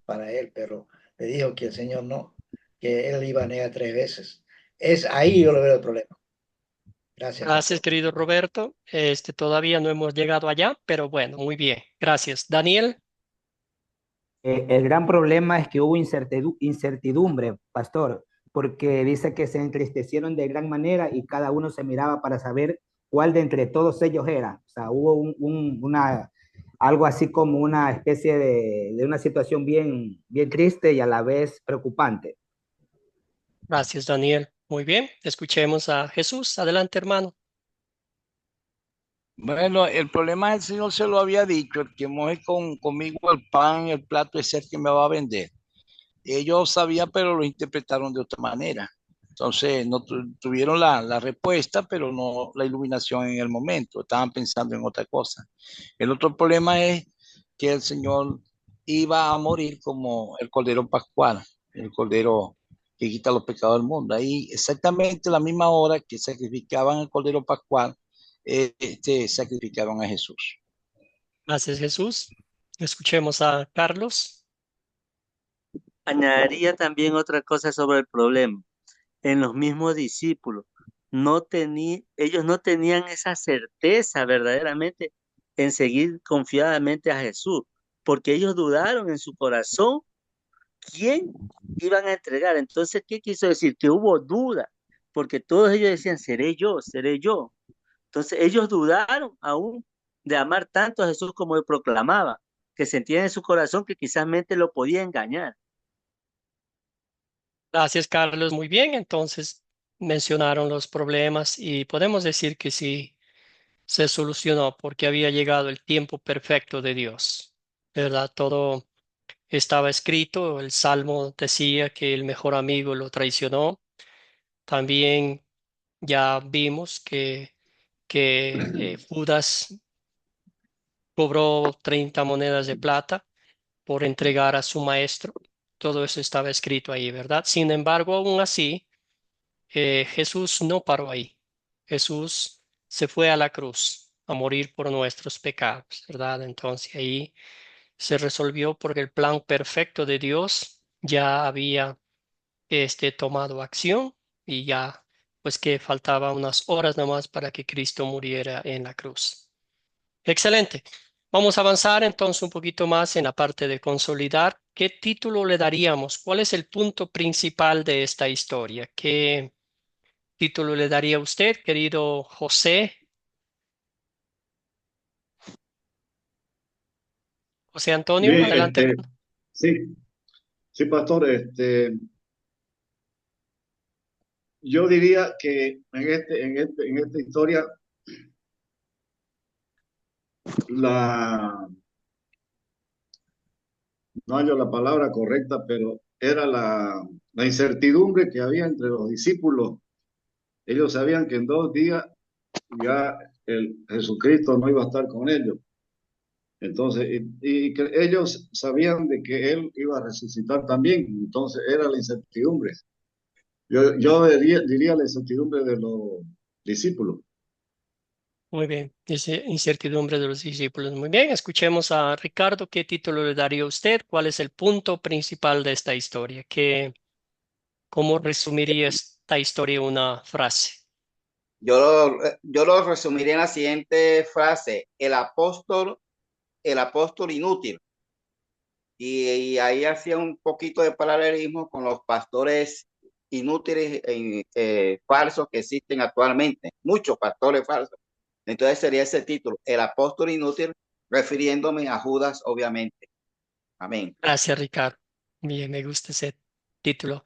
para él, pero le dijo que el Señor no, que él iba a negar 3 veces. Es ahí yo lo veo el problema. Gracias, Gracias, pastor. querido Roberto. Todavía no hemos llegado allá, pero bueno, muy bien. Gracias. Daniel. El gran problema es que hubo incertidumbre, pastor, porque dice que se entristecieron de gran manera y cada uno se miraba para saber cuál de entre todos ellos era. O sea, hubo algo así como una especie de una situación bien, bien triste y a la vez preocupante. Gracias, Daniel. Muy bien. Escuchemos a Jesús. Adelante, hermano. Bueno, el problema el Señor se lo había dicho, el que moje conmigo el pan, el plato es el que me va a vender. Ellos sabían, pero lo interpretaron de otra manera. Entonces, no tuvieron la respuesta, pero no la iluminación en el momento. Estaban pensando en otra cosa. El otro problema es que el Señor iba a morir como el Cordero Pascual, el Cordero que quita los pecados del mundo. Ahí, exactamente la misma hora que sacrificaban el Cordero Pascual, sacrificaron a Jesús. Gracias, Jesús. Escuchemos a Carlos. Añadiría también otra cosa sobre el problema. En los mismos discípulos, ellos no tenían esa certeza verdaderamente en seguir confiadamente a Jesús, porque ellos dudaron en su corazón quién iban a entregar. Entonces, ¿qué quiso decir? Que hubo duda, porque todos ellos decían, seré yo, seré yo. Entonces, ellos dudaron aún de amar tanto a Jesús como él proclamaba, que sentían en su corazón que quizás mente lo podía engañar. Gracias, Carlos. Muy bien. Entonces, mencionaron los problemas y podemos decir que sí se solucionó porque había llegado el tiempo perfecto de Dios. ¿Verdad? Todo estaba escrito. El Salmo decía que el mejor amigo lo traicionó. También ya vimos que Judas cobró 30 monedas de plata por entregar a su maestro. Todo eso estaba escrito ahí, ¿verdad? Sin embargo, aún así, Jesús no paró ahí. Jesús se fue a la cruz a morir por nuestros pecados, ¿verdad? Entonces ahí se resolvió porque el plan perfecto de Dios ya había tomado acción y ya pues que faltaba unas horas nomás para que Cristo muriera en la cruz. Excelente. Vamos a avanzar entonces un poquito más en la parte de consolidar. ¿Qué título le daríamos? ¿Cuál es el punto principal de esta historia? ¿Qué título le daría usted, querido José? José Antonio, Bien, adelante, hermano. sí, sí, pastor, yo diría que en esta historia, no hallo la palabra correcta, pero era la incertidumbre que había entre los discípulos. Ellos sabían que en 2 días ya Jesucristo no iba a estar con ellos. Entonces, y que ellos sabían de que Él iba a resucitar también. Entonces, era la incertidumbre. Yo diría la incertidumbre de los discípulos. Muy bien. Dice incertidumbre de los discípulos. Muy bien. Escuchemos a Ricardo. ¿Qué título le daría usted? ¿Cuál es el punto principal de esta historia? ¿Cómo resumiría esta historia en una frase? Yo lo resumiré en la siguiente frase: el apóstol inútil. Y ahí hacía un poquito de paralelismo con los pastores inútiles falsos que existen actualmente, muchos pastores falsos. Entonces sería ese título, el apóstol inútil, refiriéndome a Judas, obviamente. Amén. Gracias, Ricardo. Bien, me gusta ese título.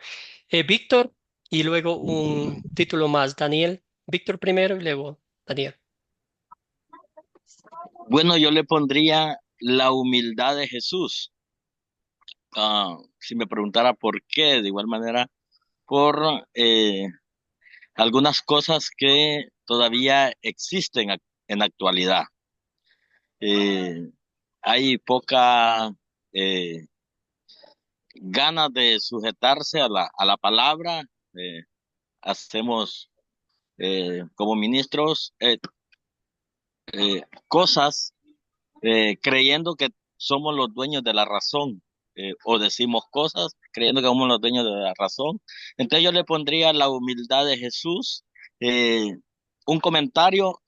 Víctor, y luego un título más, Daniel. Víctor primero y luego Daniel. Bueno, yo le pondría la humildad de Jesús. Si me preguntara por qué, de igual manera, por algunas cosas que todavía existen en la actualidad. Eh, Hay poca ganas de sujetarse a la palabra hacemos como ministros cosas creyendo que somos los dueños de la razón, o decimos cosas creyendo que somos los dueños de la razón. Entonces yo le pondría la humildad de Jesús. Un comentario,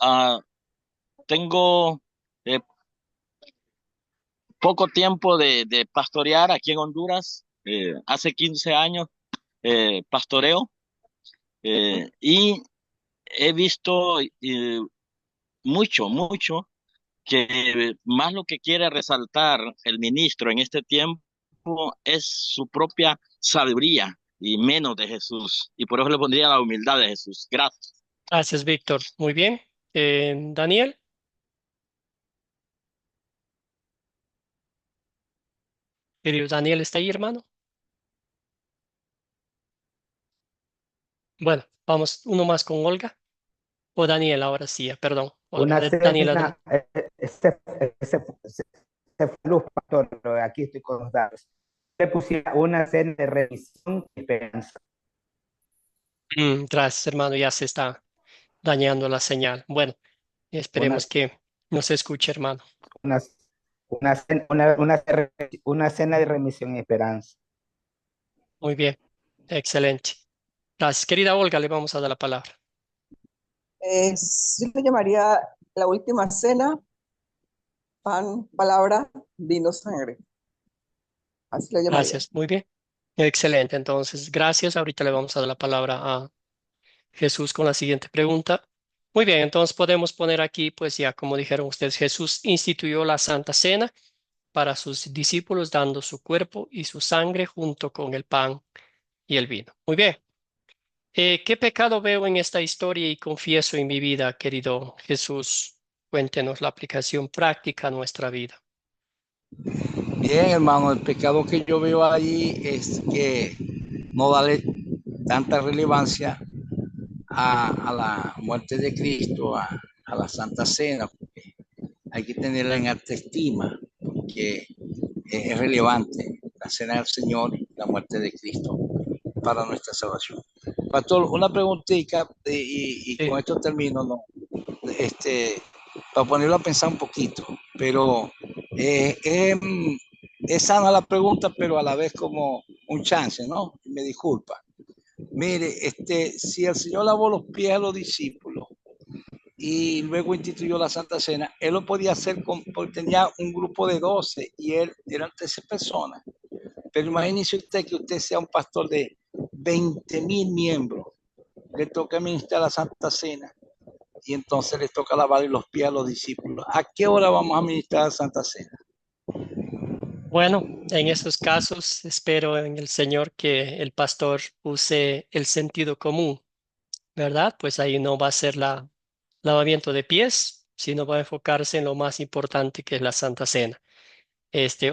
tengo eh, poco tiempo de pastorear aquí en Honduras. Hace 15 años pastoreo, y he visto mucho que más lo que quiere resaltar el ministro en este tiempo es su propia sabiduría y menos de Jesús. Y por eso le pondría la humildad de Jesús. Gracias. Gracias, Víctor. Muy bien. Daniel. Querido Daniel, ¿está ahí, hermano? Bueno, vamos uno más con Olga. O Daniel, ahora sí, perdón. Olga, Una Daniel, adelante. cena, se fue luz, pastor, pero aquí estoy con los datos. Le pusiera una cena de revisión y esperanza. Gracias, hermano. Ya se está dañando la señal. Bueno, Una, esperemos que nos escuche, hermano. una, una cena de remisión y esperanza. Muy bien. Excelente. Gracias. Querida Olga, le vamos a dar la palabra. Sí lo llamaría la última cena, pan, palabra, vino, sangre. Así lo llamaría. Gracias. Muy bien. Excelente. Entonces, gracias. Ahorita le vamos a dar la palabra a Jesús con la siguiente pregunta. Muy bien, entonces podemos poner aquí, pues ya como dijeron ustedes, Jesús instituyó la Santa Cena para sus discípulos, dando su cuerpo y su sangre junto con el pan y el vino. Muy bien. ¿Qué pecado veo en esta historia y confieso en mi vida, querido Jesús? Cuéntenos la aplicación práctica a nuestra vida. Bien, hermano, el pecado que yo veo allí es que no darle tanta relevancia a la muerte de Cristo, a la Santa Cena, porque hay que tenerla en alta estima, porque es relevante la cena del Señor y la muerte de Cristo para nuestra salvación. Pastor, una preguntita y Sí. con esto termino, ¿no? Para ponerlo a pensar un poquito, pero es sana la pregunta, pero a la vez como un chance, ¿no? Me disculpa. Mire, si el Señor lavó los pies a los discípulos y luego instituyó la Santa Cena, él lo podía hacer porque tenía un grupo de 12 y él eran 13 personas. Pero imagínese usted que usted sea un pastor de 20,000 miembros, le toca administrar la Santa Cena y entonces le toca lavar los pies a los discípulos. ¿A qué hora vamos a administrar la Santa Cena? Bueno, en estos casos espero en el Señor que el pastor use el sentido común, ¿verdad? Pues ahí no va a ser la lavamiento de pies, sino va a enfocarse en lo más importante que es la Santa Cena.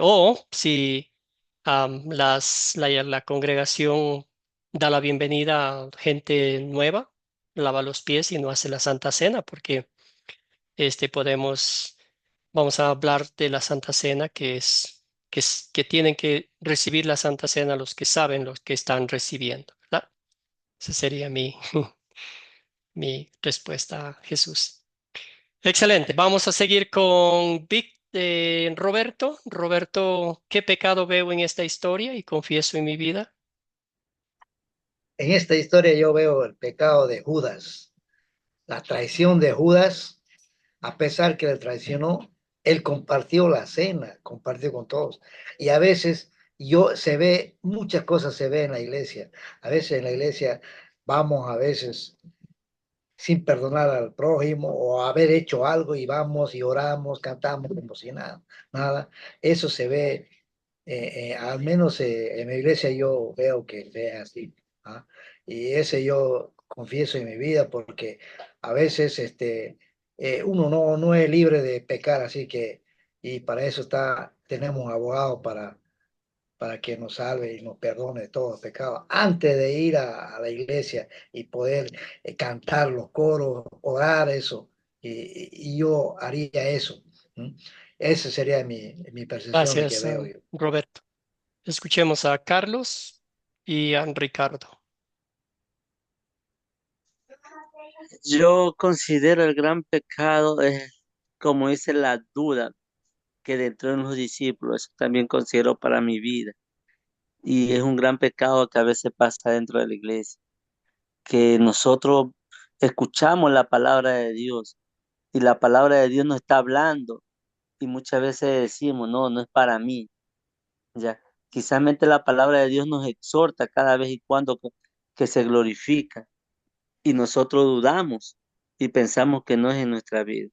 O si la congregación da la bienvenida a gente nueva, lava los pies y no hace la Santa Cena, porque vamos a hablar de la Santa Cena, que tienen que recibir la Santa Cena los que saben, los que están recibiendo, ¿verdad? Esa sería mi respuesta a Jesús. Excelente. Vamos a seguir con Roberto. Roberto, ¿qué pecado veo en esta historia y confieso en mi vida? En esta historia yo veo el pecado de Judas, la traición de Judas. A pesar que le traicionó, él compartió la cena, compartió con todos. Y a veces muchas cosas se ve en la iglesia. A veces en la iglesia vamos a veces sin perdonar al prójimo o haber hecho algo y vamos y oramos, cantamos como si nada. Eso se ve, al menos en mi iglesia yo veo que es así. ¿Ah? Y ese yo confieso en mi vida porque a veces uno no es libre de pecar, así que, y para eso tenemos abogados para que nos salve y nos perdone de todos los pecados, antes de ir a la iglesia y poder cantar los coros, orar eso, y yo haría eso. ¿Mm? Esa sería mi percepción de que Gracias, veo yo. Roberto. Escuchemos a Carlos y a Ricardo. Yo considero el gran pecado es, como dice, la duda que dentro de los discípulos, eso también considero para mi vida. Y es un gran pecado que a veces pasa dentro de la iglesia, que nosotros escuchamos la palabra de Dios y la palabra de Dios nos está hablando y muchas veces decimos, no, no es para mí. Ya, quizás la palabra de Dios nos exhorta cada vez y cuando que se glorifica y nosotros dudamos y pensamos que no es en nuestra vida.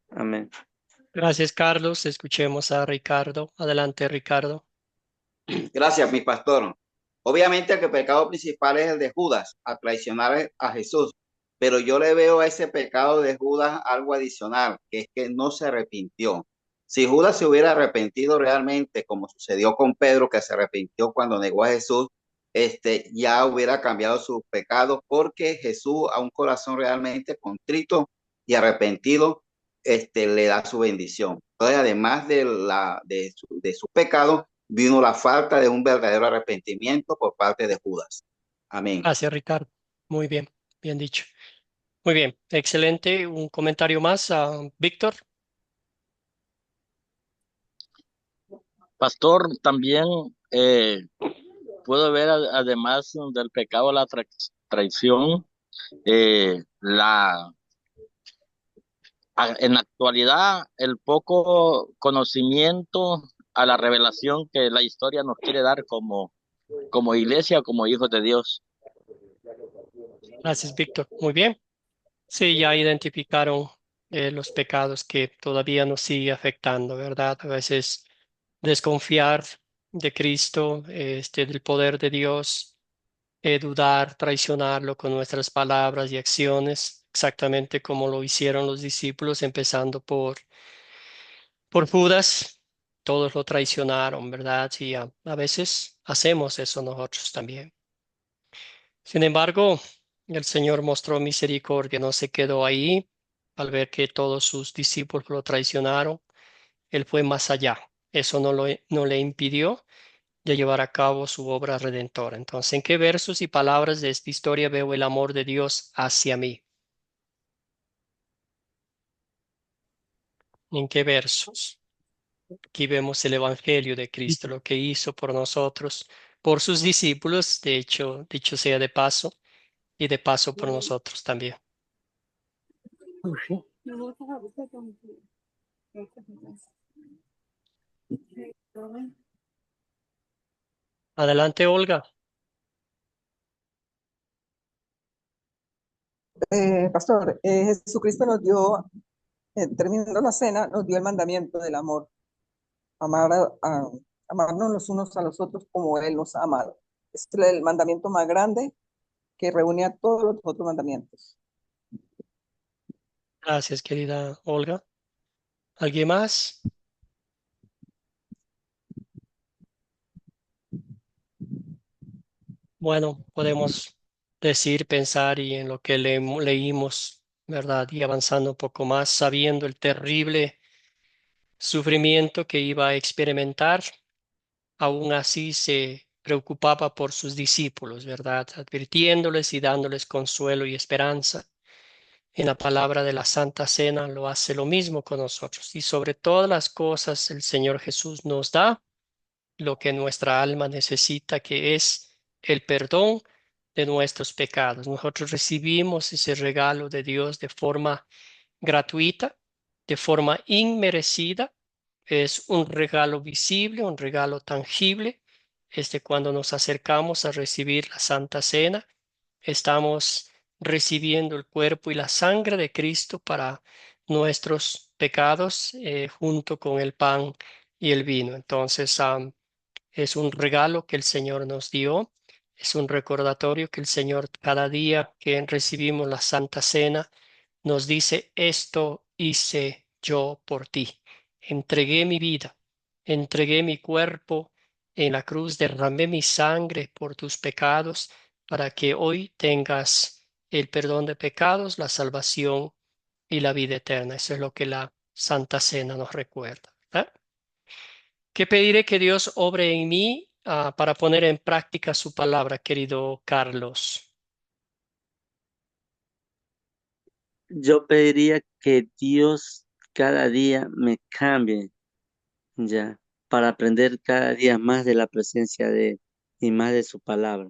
Amén. Gracias, Carlos. Escuchemos a Ricardo. Adelante, Ricardo. Gracias, mi pastor. Obviamente el pecado principal es el de Judas, a traicionar a Jesús, pero yo le veo a ese pecado de Judas algo adicional, que es que no se arrepintió. Si Judas se hubiera arrepentido realmente, como sucedió con Pedro, que se arrepintió cuando negó a Jesús, ya hubiera cambiado sus pecados, porque Jesús a un corazón realmente contrito y arrepentido, le da su bendición. Entonces, además de su pecado, vino la falta de un verdadero arrepentimiento por parte de Judas. Amén. Gracias, Ricardo. Muy bien, bien dicho. Muy bien, excelente. Un comentario más a Víctor. Pastor, también puedo ver, además del pecado, la traición, en la actualidad, el poco conocimiento a la revelación que la historia nos quiere dar como iglesia, como hijos de Dios. Gracias, Víctor. Muy bien. Sí, ya identificaron los pecados que todavía nos sigue afectando, ¿verdad? A veces desconfiar de Cristo, del poder de Dios, dudar, traicionarlo con nuestras palabras y acciones, exactamente como lo hicieron los discípulos, empezando por Judas. Todos lo traicionaron, ¿verdad? Y a veces hacemos eso nosotros también. Sin embargo, el Señor mostró misericordia, no se quedó ahí al ver que todos sus discípulos lo traicionaron. Él fue más allá. Eso no le impidió de llevar a cabo su obra redentora. Entonces, ¿en qué versos y palabras de esta historia veo el amor de Dios hacia mí? ¿En qué versos? Aquí vemos el Evangelio de Cristo, lo que hizo por nosotros, por sus discípulos, de hecho, dicho sea de paso, y de paso por nosotros también. Adelante, Olga. Pastor, Jesucristo nos dio, terminando la cena, nos dio el mandamiento del amor, amar amarnos los unos a los otros como Él nos ha amado. Es el mandamiento más grande que reúne a todos los otros mandamientos. Gracias, querida Olga. ¿Alguien más? Bueno, podemos decir, pensar y en lo que leímos, ¿verdad? Y avanzando un poco más, sabiendo el terrible sufrimiento que iba a experimentar, aún así se preocupaba por sus discípulos, ¿verdad? Advirtiéndoles y dándoles consuelo y esperanza. En la palabra de la Santa Cena lo hace lo mismo con nosotros. Y sobre todas las cosas el Señor Jesús nos da lo que nuestra alma necesita, que es el perdón de nuestros pecados. Nosotros recibimos ese regalo de Dios de forma gratuita, de forma inmerecida. Es un regalo visible, un regalo tangible. Cuando nos acercamos a recibir la Santa Cena, estamos recibiendo el cuerpo y la sangre de Cristo para nuestros pecados, junto con el pan y el vino. Entonces, es un regalo que el Señor nos dio. Es un recordatorio que el Señor cada día que recibimos la Santa Cena nos dice: esto hice yo por ti. Entregué mi vida, entregué mi cuerpo en la cruz, derramé mi sangre por tus pecados para que hoy tengas el perdón de pecados, la salvación y la vida eterna. Eso es lo que la Santa Cena nos recuerda, ¿verdad? ¿Qué pediré que Dios obre en mí para poner en práctica su palabra, querido Carlos? Yo pediría que Dios cada día me cambie, ya, para aprender cada día más de la presencia de Él y más de su palabra.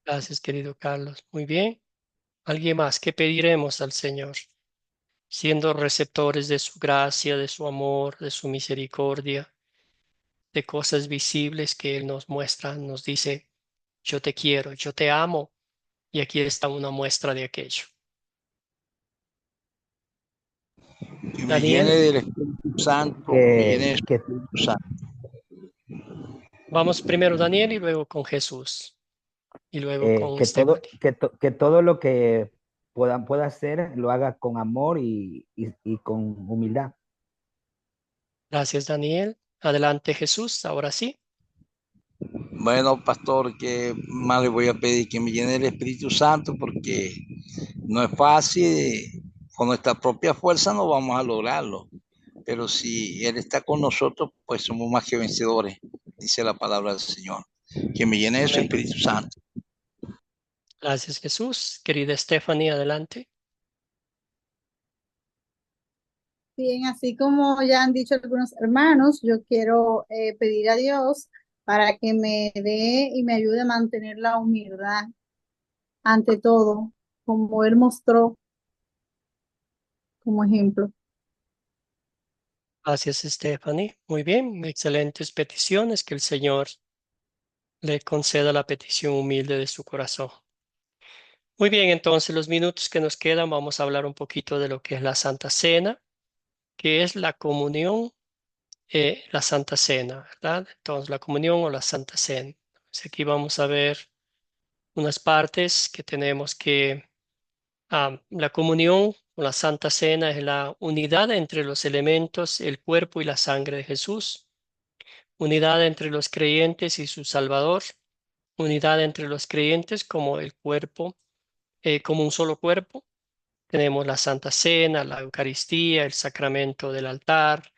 Gracias, querido Carlos. Muy bien. ¿Alguien más? ¿Qué pediremos al Señor? Siendo receptores de su gracia, de su amor, de su misericordia, de cosas visibles que Él nos muestra, nos dice, yo te quiero, yo te amo, y aquí está una muestra de aquello. Que me llene Daniel, del Espíritu Santo, me llene del Espíritu Santo. vamos primero Daniel y luego con Jesús y luego con Stephanie. Que todo lo que pueda hacer lo haga con amor y con humildad. Gracias, Daniel. Adelante, Jesús, ahora sí. Bueno, pastor, que más le voy a pedir que me llene del Espíritu Santo porque no es fácil, con nuestra propia fuerza no vamos a lograrlo, pero si Él está con nosotros, pues somos más que vencedores, dice la palabra del Señor. Que me llene de su Amén. Espíritu Santo. Gracias, Jesús. Querida Stephanie, adelante. Bien, así como ya han dicho algunos hermanos, yo quiero pedir a Dios para que me dé y me ayude a mantener la humildad ante todo, como Él mostró como ejemplo. Gracias, Stephanie. Muy bien, excelentes peticiones. Que el Señor le conceda la petición humilde de su corazón. Muy bien, entonces los minutos que nos quedan vamos a hablar un poquito de lo que es la Santa Cena, que es la comunión, la Santa Cena, ¿verdad? Entonces la comunión o la Santa Cena. Entonces, aquí vamos a ver unas partes que tenemos que... la comunión o la Santa Cena es la unidad entre los elementos, el cuerpo y la sangre de Jesús, unidad entre los creyentes y su Salvador, unidad entre los creyentes como el cuerpo, como un solo cuerpo. Tenemos la Santa Cena, la Eucaristía, el sacramento del altar,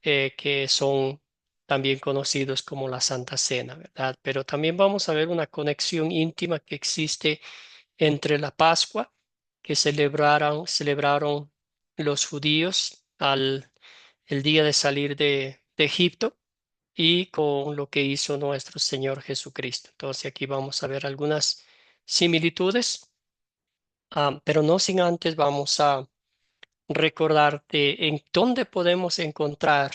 que son también conocidos como la Santa Cena, ¿verdad? Pero también vamos a ver una conexión íntima que existe entre la Pascua que celebraron los judíos el día de salir de Egipto y con lo que hizo nuestro Señor Jesucristo. Entonces aquí vamos a ver algunas similitudes, pero no sin antes vamos a recordarte en dónde podemos encontrar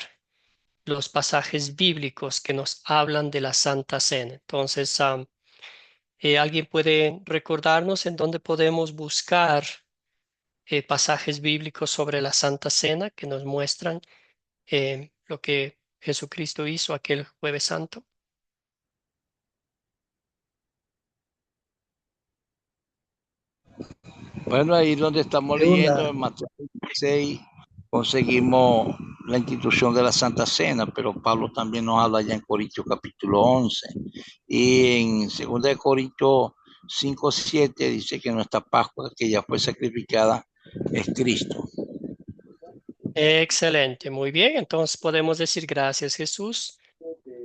los pasajes bíblicos que nos hablan de la Santa Cena. Entonces, ¿alguien puede recordarnos en dónde podemos buscar pasajes bíblicos sobre la Santa Cena que nos muestran lo que Jesucristo hizo aquel Jueves Santo? Bueno, ahí donde estamos leyendo en Mateo 26, conseguimos la institución de la Santa Cena, pero Pablo también nos habla ya en Corintios capítulo 11. Y en 2 de Corintios 5, 7 dice que nuestra Pascua, que ya fue sacrificada, es Cristo. Excelente, muy bien. Entonces podemos decir gracias, Jesús.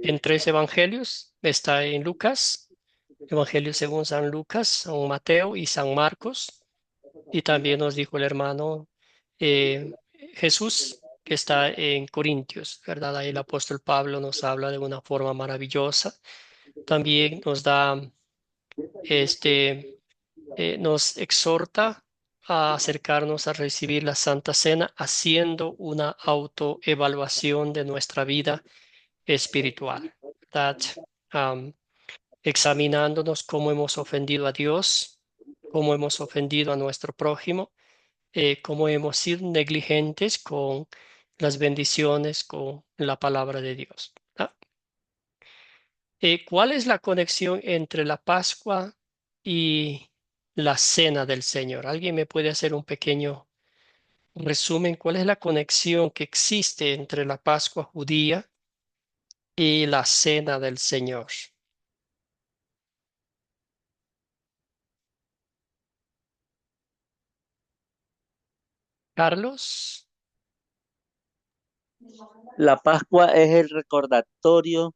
En 3 evangelios está en Lucas, Evangelio según San Lucas, San Mateo y San Marcos. Y también nos dijo el hermano Jesús que está en Corintios, ¿verdad? Ahí el apóstol Pablo nos habla de una forma maravillosa. También nos da, nos exhorta a acercarnos a recibir la Santa Cena haciendo una autoevaluación de nuestra vida espiritual, ¿verdad? Examinándonos cómo hemos ofendido a Dios, cómo hemos ofendido a nuestro prójimo, cómo hemos sido negligentes con las bendiciones, con la palabra de Dios. ¿Cuál es la conexión entre la Pascua y la Cena del Señor? ¿Alguien me puede hacer un pequeño resumen? ¿Cuál es la conexión que existe entre la Pascua judía y la Cena del Señor? Carlos. La Pascua es el recordatorio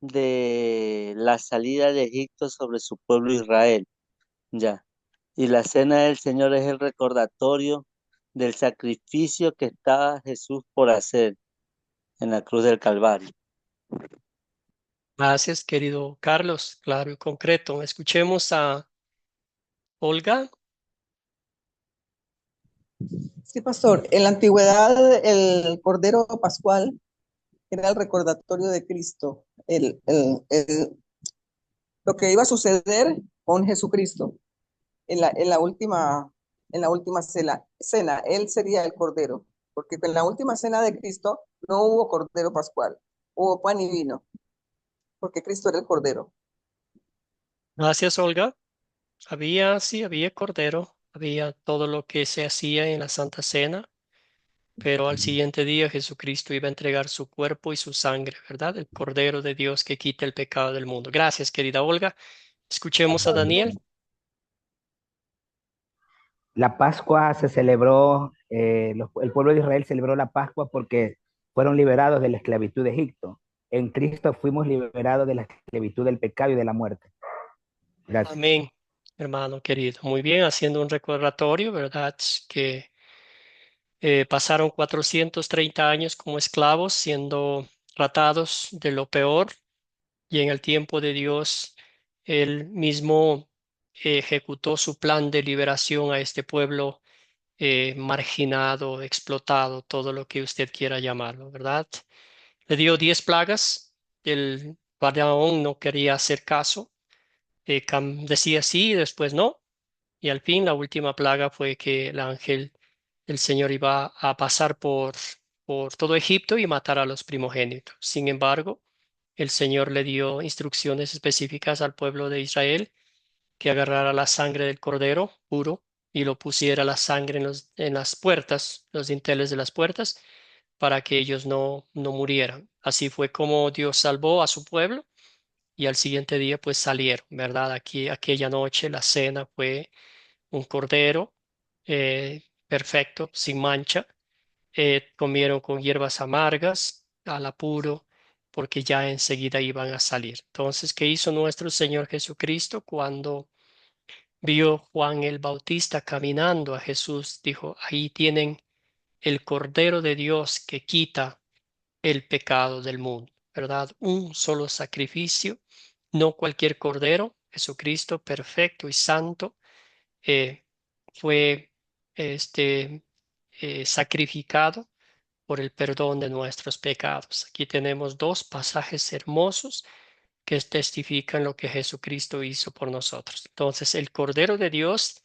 de la salida de Egipto sobre su pueblo Israel, ya. Y la cena del Señor es el recordatorio del sacrificio que estaba Jesús por hacer en la cruz del Calvario. Gracias, querido Carlos. Claro y concreto. Escuchemos a Olga. Sí, pastor. En la antigüedad, el Cordero Pascual era el recordatorio de Cristo, lo que iba a suceder con Jesucristo en la última cena. Él sería el Cordero, porque en la última cena de Cristo no hubo Cordero Pascual, hubo pan y vino, porque Cristo era el Cordero. Gracias, Olga. Sí, había cordero, había todo lo que se hacía en la Santa Cena, pero al siguiente día Jesucristo iba a entregar su cuerpo y su sangre, ¿verdad? El Cordero de Dios que quita el pecado del mundo. Gracias, querida Olga. Escuchemos a Daniel. La Pascua se celebró, el pueblo de Israel celebró la Pascua porque fueron liberados de la esclavitud de Egipto. En Cristo fuimos liberados de la esclavitud del pecado y de la muerte. Gracias. Amén, hermano querido. Muy bien, haciendo un recordatorio, ¿verdad? Que pasaron 430 años como esclavos, siendo tratados de lo peor, y en el tiempo de Dios, Él mismo ejecutó su plan de liberación a este pueblo marginado, explotado, todo lo que usted quiera llamarlo, ¿verdad? Le dio 10 plagas, el faraón no quería hacer caso, decía sí y después no, y al fin la última plaga fue que el ángel del Señor iba a pasar por todo Egipto y matar a los primogénitos. Sin embargo, el Señor le dio instrucciones específicas al pueblo de Israel que agarrara la sangre del cordero puro y lo pusiera la sangre en las puertas, los dinteles de las puertas, para que ellos no murieran. Así fue como Dios salvó a su pueblo y al siguiente día pues salieron, ¿verdad? Aquí, aquella noche la cena fue un cordero perfecto, sin mancha. Comieron con hierbas amargas, al apuro, porque ya enseguida iban a salir. Entonces, ¿qué hizo nuestro Señor Jesucristo cuando vio Juan el Bautista caminando a Jesús? Dijo, ahí tienen el Cordero de Dios que quita el pecado del mundo, ¿verdad? Un solo sacrificio, no cualquier cordero. Jesucristo perfecto y santo eh, fue sacrificado por el perdón de nuestros pecados. Aquí tenemos dos pasajes hermosos que testifican lo que Jesucristo hizo por nosotros. Entonces, el Cordero de Dios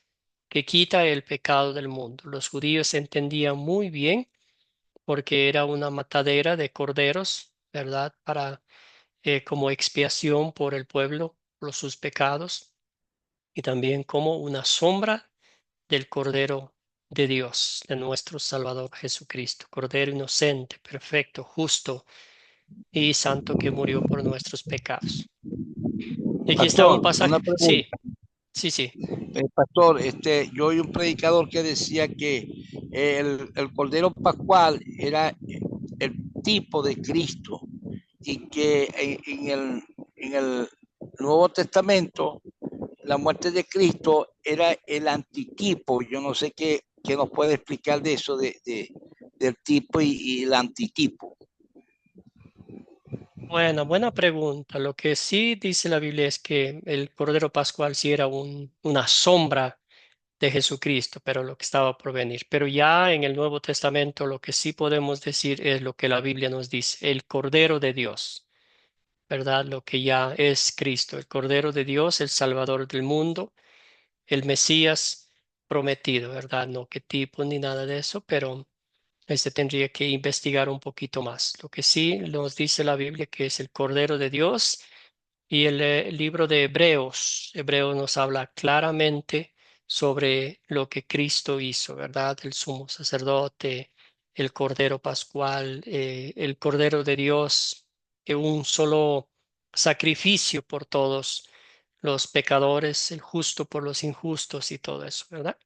que quita el pecado del mundo. Los judíos entendían muy bien porque era una matadera de corderos, ¿verdad? Para como expiación por el pueblo, por sus pecados, y también como una sombra del Cordero de Dios, de nuestro Salvador Jesucristo, Cordero inocente, perfecto, justo y santo que murió por nuestros pecados. Y aquí está un Pastor, una pasaje, sí, pregunta. sí. Pastor, yo oí un predicador que decía que el Cordero Pascual era el tipo de Cristo y que en el Nuevo Testamento la muerte de Cristo era el antitipo. Yo no sé qué nos puede explicar de eso, del tipo y el antitipo. Buena pregunta. Lo que sí dice la Biblia es que el Cordero Pascual sí era una sombra de Jesucristo, pero lo que estaba por venir. Pero ya en el Nuevo Testamento lo que sí podemos decir es lo que la Biblia nos dice, el Cordero de Dios, ¿verdad? Lo que ya es Cristo, el Cordero de Dios, el Salvador del mundo, el Mesías prometido, ¿verdad? No qué tipo ni nada de eso, pero tendría que investigar un poquito más. Lo que sí nos dice la Biblia que es el Cordero de Dios y el libro de Hebreos nos habla claramente sobre lo que Cristo hizo, ¿verdad? El sumo sacerdote, el Cordero Pascual, el Cordero de Dios, que un solo sacrificio por todos los pecadores, el justo por los injustos y todo eso, ¿verdad?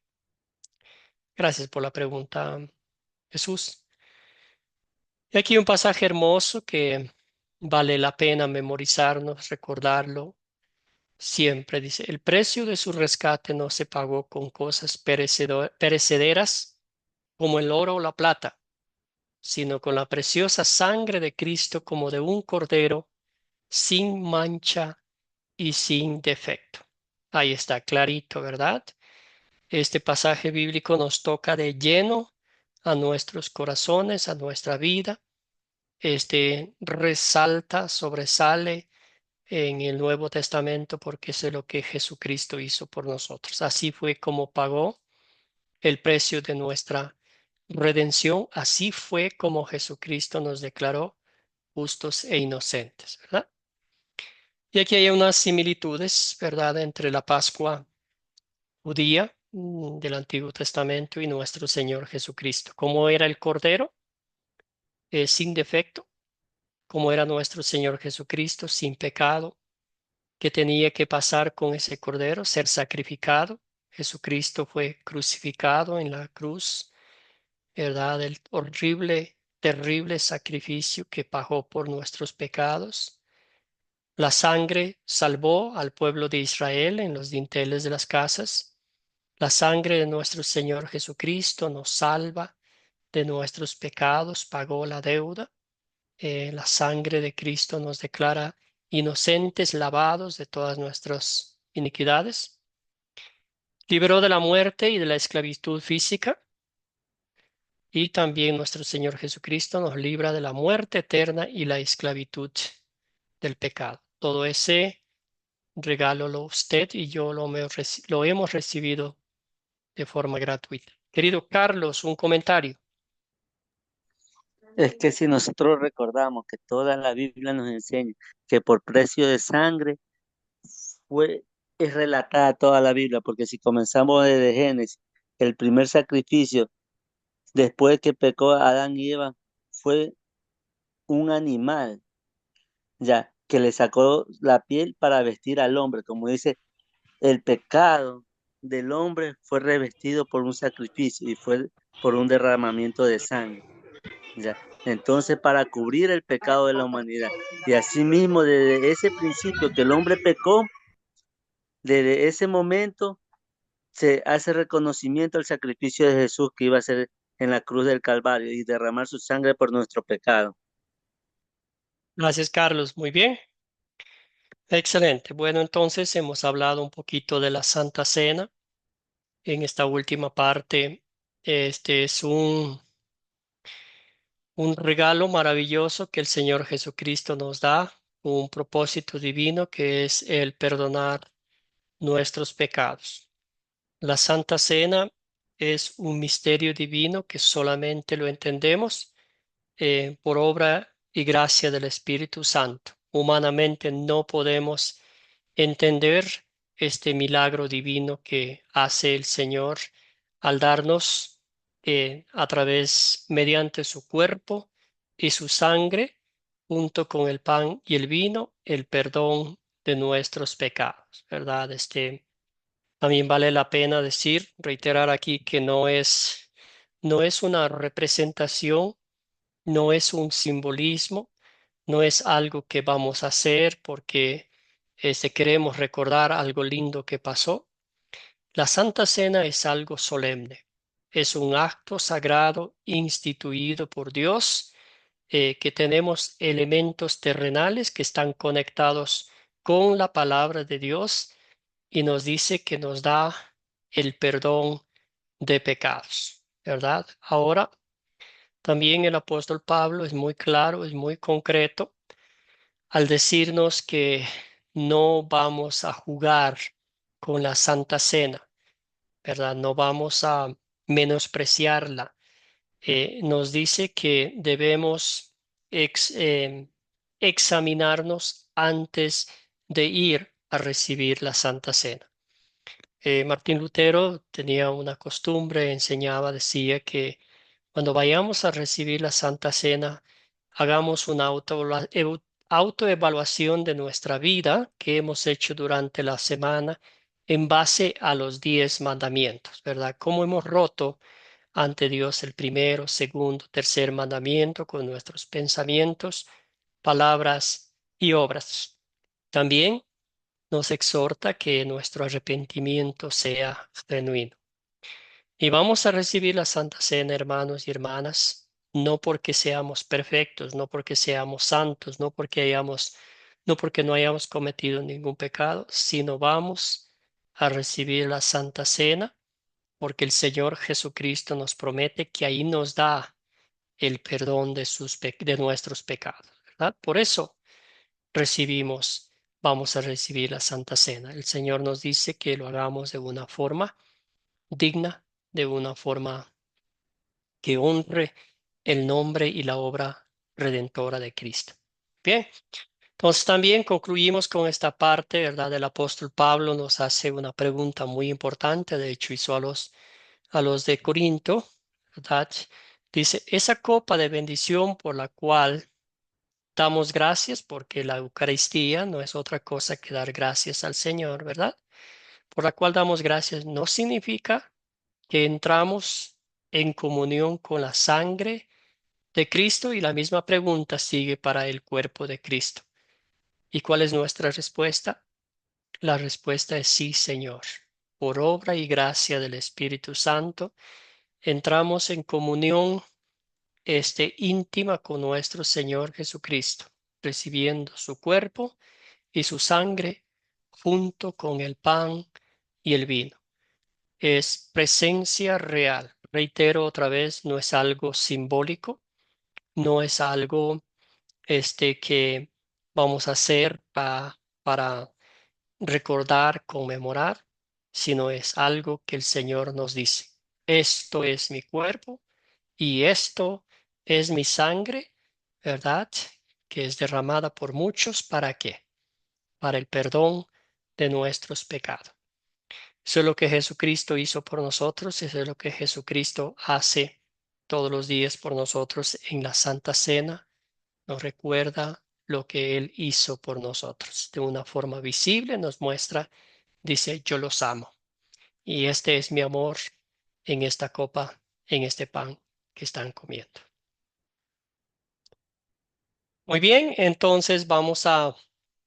Gracias por la pregunta, Jesús. Y aquí un pasaje hermoso que vale la pena memorizarnos, recordarlo. siempre, dice, el precio de su rescate no se pagó con cosas perecederas como el oro o la plata, sino con la preciosa sangre de Cristo como de un cordero sin mancha y sin defecto. Ahí está clarito, ¿verdad? Este pasaje bíblico nos toca de lleno a nuestros corazones, a nuestra vida. Resalta, sobresale en el Nuevo Testamento porque es lo que Jesucristo hizo por nosotros. Así fue como pagó el precio de nuestra redención. Así fue como Jesucristo nos declaró justos e inocentes, ¿verdad? Y aquí hay unas similitudes, ¿verdad?, entre la Pascua judía del Antiguo Testamento y nuestro Señor Jesucristo. ¿Cómo era el Cordero? Sin defecto. ¿Cómo era nuestro Señor Jesucristo? Sin pecado. ¿Qué tenía que pasar con ese Cordero? Ser sacrificado. Jesucristo fue crucificado en la cruz, ¿verdad? El horrible, terrible sacrificio que pagó por nuestros pecados. La sangre salvó al pueblo de Israel en los dinteles de las casas. La sangre de nuestro Señor Jesucristo nos salva de nuestros pecados, pagó la deuda. La sangre de Cristo nos declara inocentes, lavados de todas nuestras iniquidades. Libró de la muerte y de la esclavitud física. Y también nuestro Señor Jesucristo nos libra de la muerte eterna y la esclavitud del pecado. Todo ese regalo usted y yo lo hemos recibido de forma gratuita. Querido Carlos, un comentario. Es que si nosotros recordamos que toda la Biblia nos enseña que por precio de sangre fue, es relatada toda la Biblia, porque si comenzamos desde Génesis, el primer sacrificio después que pecó Adán y Eva fue un animal, ya que le sacó la piel para vestir al hombre, como dice, el pecado del hombre fue revestido por un sacrificio y fue por un derramamiento de sangre. ¿Ya? Entonces, para cubrir el pecado de la humanidad. Y asimismo, desde ese principio que el hombre pecó, desde ese momento se hace reconocimiento al sacrificio de Jesús que iba a ser en la cruz del Calvario y derramar su sangre por nuestro pecado. Gracias, Carlos. Muy bien. Excelente. Bueno, entonces hemos hablado un poquito de la Santa Cena. En esta última parte, este es un regalo maravilloso que el Señor Jesucristo nos da, un propósito divino que es el perdonar nuestros pecados. La Santa Cena es un misterio divino que solamente lo entendemos por obra y gracia del Espíritu Santo. Humanamente no podemos entender este milagro divino que hace el Señor al darnos a través, mediante su cuerpo y su sangre, junto con el pan y el vino, el perdón de nuestros pecados, ¿verdad? También vale la pena decir, reiterar aquí que no es una representación, no es un simbolismo, no es algo que vamos a hacer porque queremos recordar algo lindo que pasó. La Santa Cena es algo solemne, es un acto sagrado instituido por Dios, que tenemos elementos terrenales que están conectados con la palabra de Dios y nos dice que nos da el perdón de pecados, ¿verdad? Ahora, también el apóstol Pablo es muy claro, es muy concreto al decirnos que no vamos a jugar con la Santa Cena, ¿verdad? No vamos a menospreciarla. Nos dice que debemos examinarnos antes de ir a recibir la Santa Cena. Martín Lutero tenía una costumbre, enseñaba, decía que cuando vayamos a recibir la Santa Cena, hagamos una autoevaluación de nuestra vida que hemos hecho durante la semana en base a los 10 mandamientos, ¿verdad? Cómo hemos roto ante Dios el primero, segundo, tercer mandamiento con nuestros pensamientos, palabras y obras. También nos exhorta que nuestro arrepentimiento sea genuino. Y vamos a recibir la Santa Cena, hermanos y hermanas, no porque seamos perfectos, no porque seamos santos, no porque no hayamos cometido ningún pecado, sino vamos a recibir la Santa Cena porque el Señor Jesucristo nos promete que ahí nos da el perdón de nuestros pecados, ¿verdad? Por eso vamos a recibir la Santa Cena. El Señor nos dice que lo hagamos de una forma digna, de una forma que honre el nombre y la obra redentora de Cristo. Bien, entonces también concluimos con esta parte, ¿verdad? El apóstol Pablo nos hace una pregunta muy importante, de hecho hizo a los de Corinto, ¿verdad? Dice, esa copa de bendición por la cual damos gracias, porque la Eucaristía no es otra cosa que dar gracias al Señor, ¿verdad? Por la cual damos gracias no significa que entramos en comunión con la sangre de Cristo, y la misma pregunta sigue para el cuerpo de Cristo. ¿Y cuál es nuestra respuesta? La respuesta es sí, Señor. Por obra y gracia del Espíritu Santo, entramos en comunión íntima con nuestro Señor Jesucristo, recibiendo su cuerpo y su sangre junto con el pan y el vino. Es presencia real. Reitero otra vez, no es algo simbólico, no es algo que vamos a hacer para recordar, conmemorar, sino es algo que el Señor nos dice. Esto es mi cuerpo y esto es mi sangre, ¿verdad? Que es derramada por muchos. ¿Para qué? Para el perdón de nuestros pecados. Eso es lo que Jesucristo hizo por nosotros, eso es lo que Jesucristo hace todos los días por nosotros en la Santa Cena. Nos recuerda lo que Él hizo por nosotros. De una forma visible nos muestra, dice, yo los amo. Y este es mi amor en esta copa, en este pan que están comiendo. Muy bien, entonces vamos a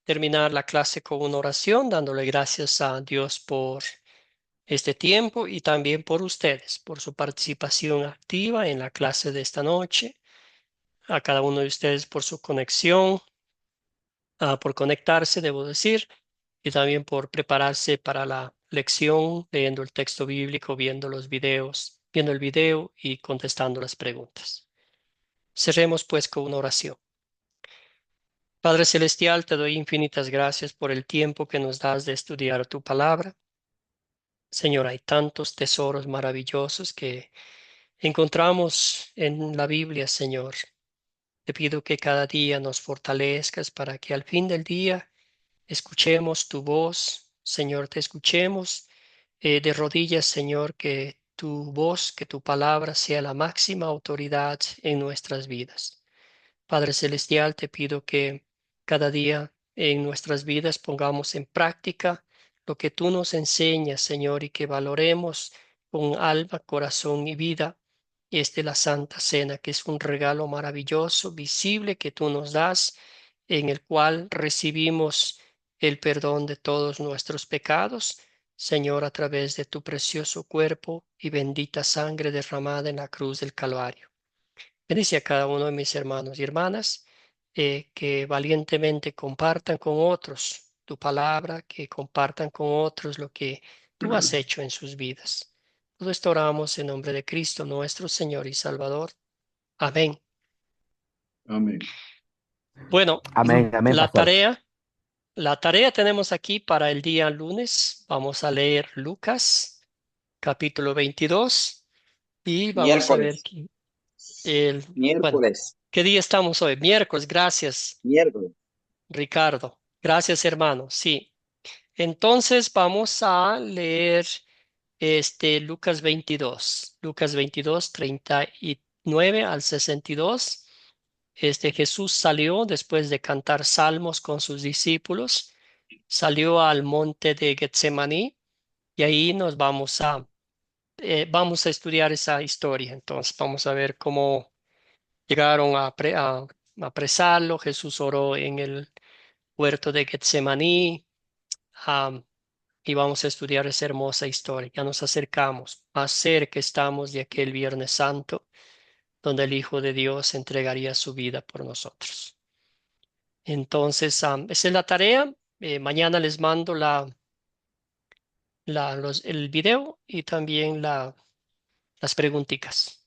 terminar la clase con una oración, dándole gracias a Dios por este tiempo y también por ustedes, por su participación activa en la clase de esta noche, a cada uno de ustedes por su conexión, por conectarse, debo decir, y también por prepararse para la lección, leyendo el texto bíblico, viendo los videos, viendo el video y contestando las preguntas. Cerremos pues con una oración. Padre Celestial, te doy infinitas gracias por el tiempo que nos das de estudiar tu palabra. Señor, hay tantos tesoros maravillosos que encontramos en la Biblia, Señor. Te pido que cada día nos fortalezcas para que al fin del día escuchemos tu voz, Señor, te escuchemos de rodillas, Señor, que tu voz, que tu palabra sea la máxima autoridad en nuestras vidas. Padre Celestial, te pido que cada día en nuestras vidas pongamos en práctica lo que tú nos enseñas, Señor, y que valoremos con alma, corazón y vida la Santa Cena, que es un regalo maravilloso, visible que tú nos das, en el cual recibimos el perdón de todos nuestros pecados, Señor, a través de tu precioso cuerpo y bendita sangre derramada en la cruz del Calvario. Bendice a cada uno de mis hermanos y hermanas que valientemente compartan con otros tu palabra, que compartan con otros lo que tú has hecho en sus vidas. Todo esto oramos en nombre de Cristo, nuestro Señor y Salvador. Amén. Amén. Bueno, Amén, amén, la pastor. tarea tenemos aquí para el día lunes. Vamos a leer Lucas, capítulo 22, y vamos a ver Miércoles. bueno, Miércoles. ¿qué día estamos hoy? Miércoles, gracias, Miércoles. Ricardo. Gracias, hermano. Sí. Entonces vamos a leer Lucas 22. Lucas 22, 39 al 62. Jesús salió después de cantar salmos con sus discípulos, salió al monte de Getsemaní y ahí vamos a estudiar esa historia. Entonces vamos a ver cómo llegaron a apresarlo. Jesús oró en el huerto de Getsemaní, y vamos a estudiar esa hermosa historia. Ya nos acercamos más cerca estamos de aquel Viernes Santo, donde el Hijo de Dios entregaría su vida por nosotros. Entonces, esa es la tarea. Mañana les mando el video y también las preguntitas.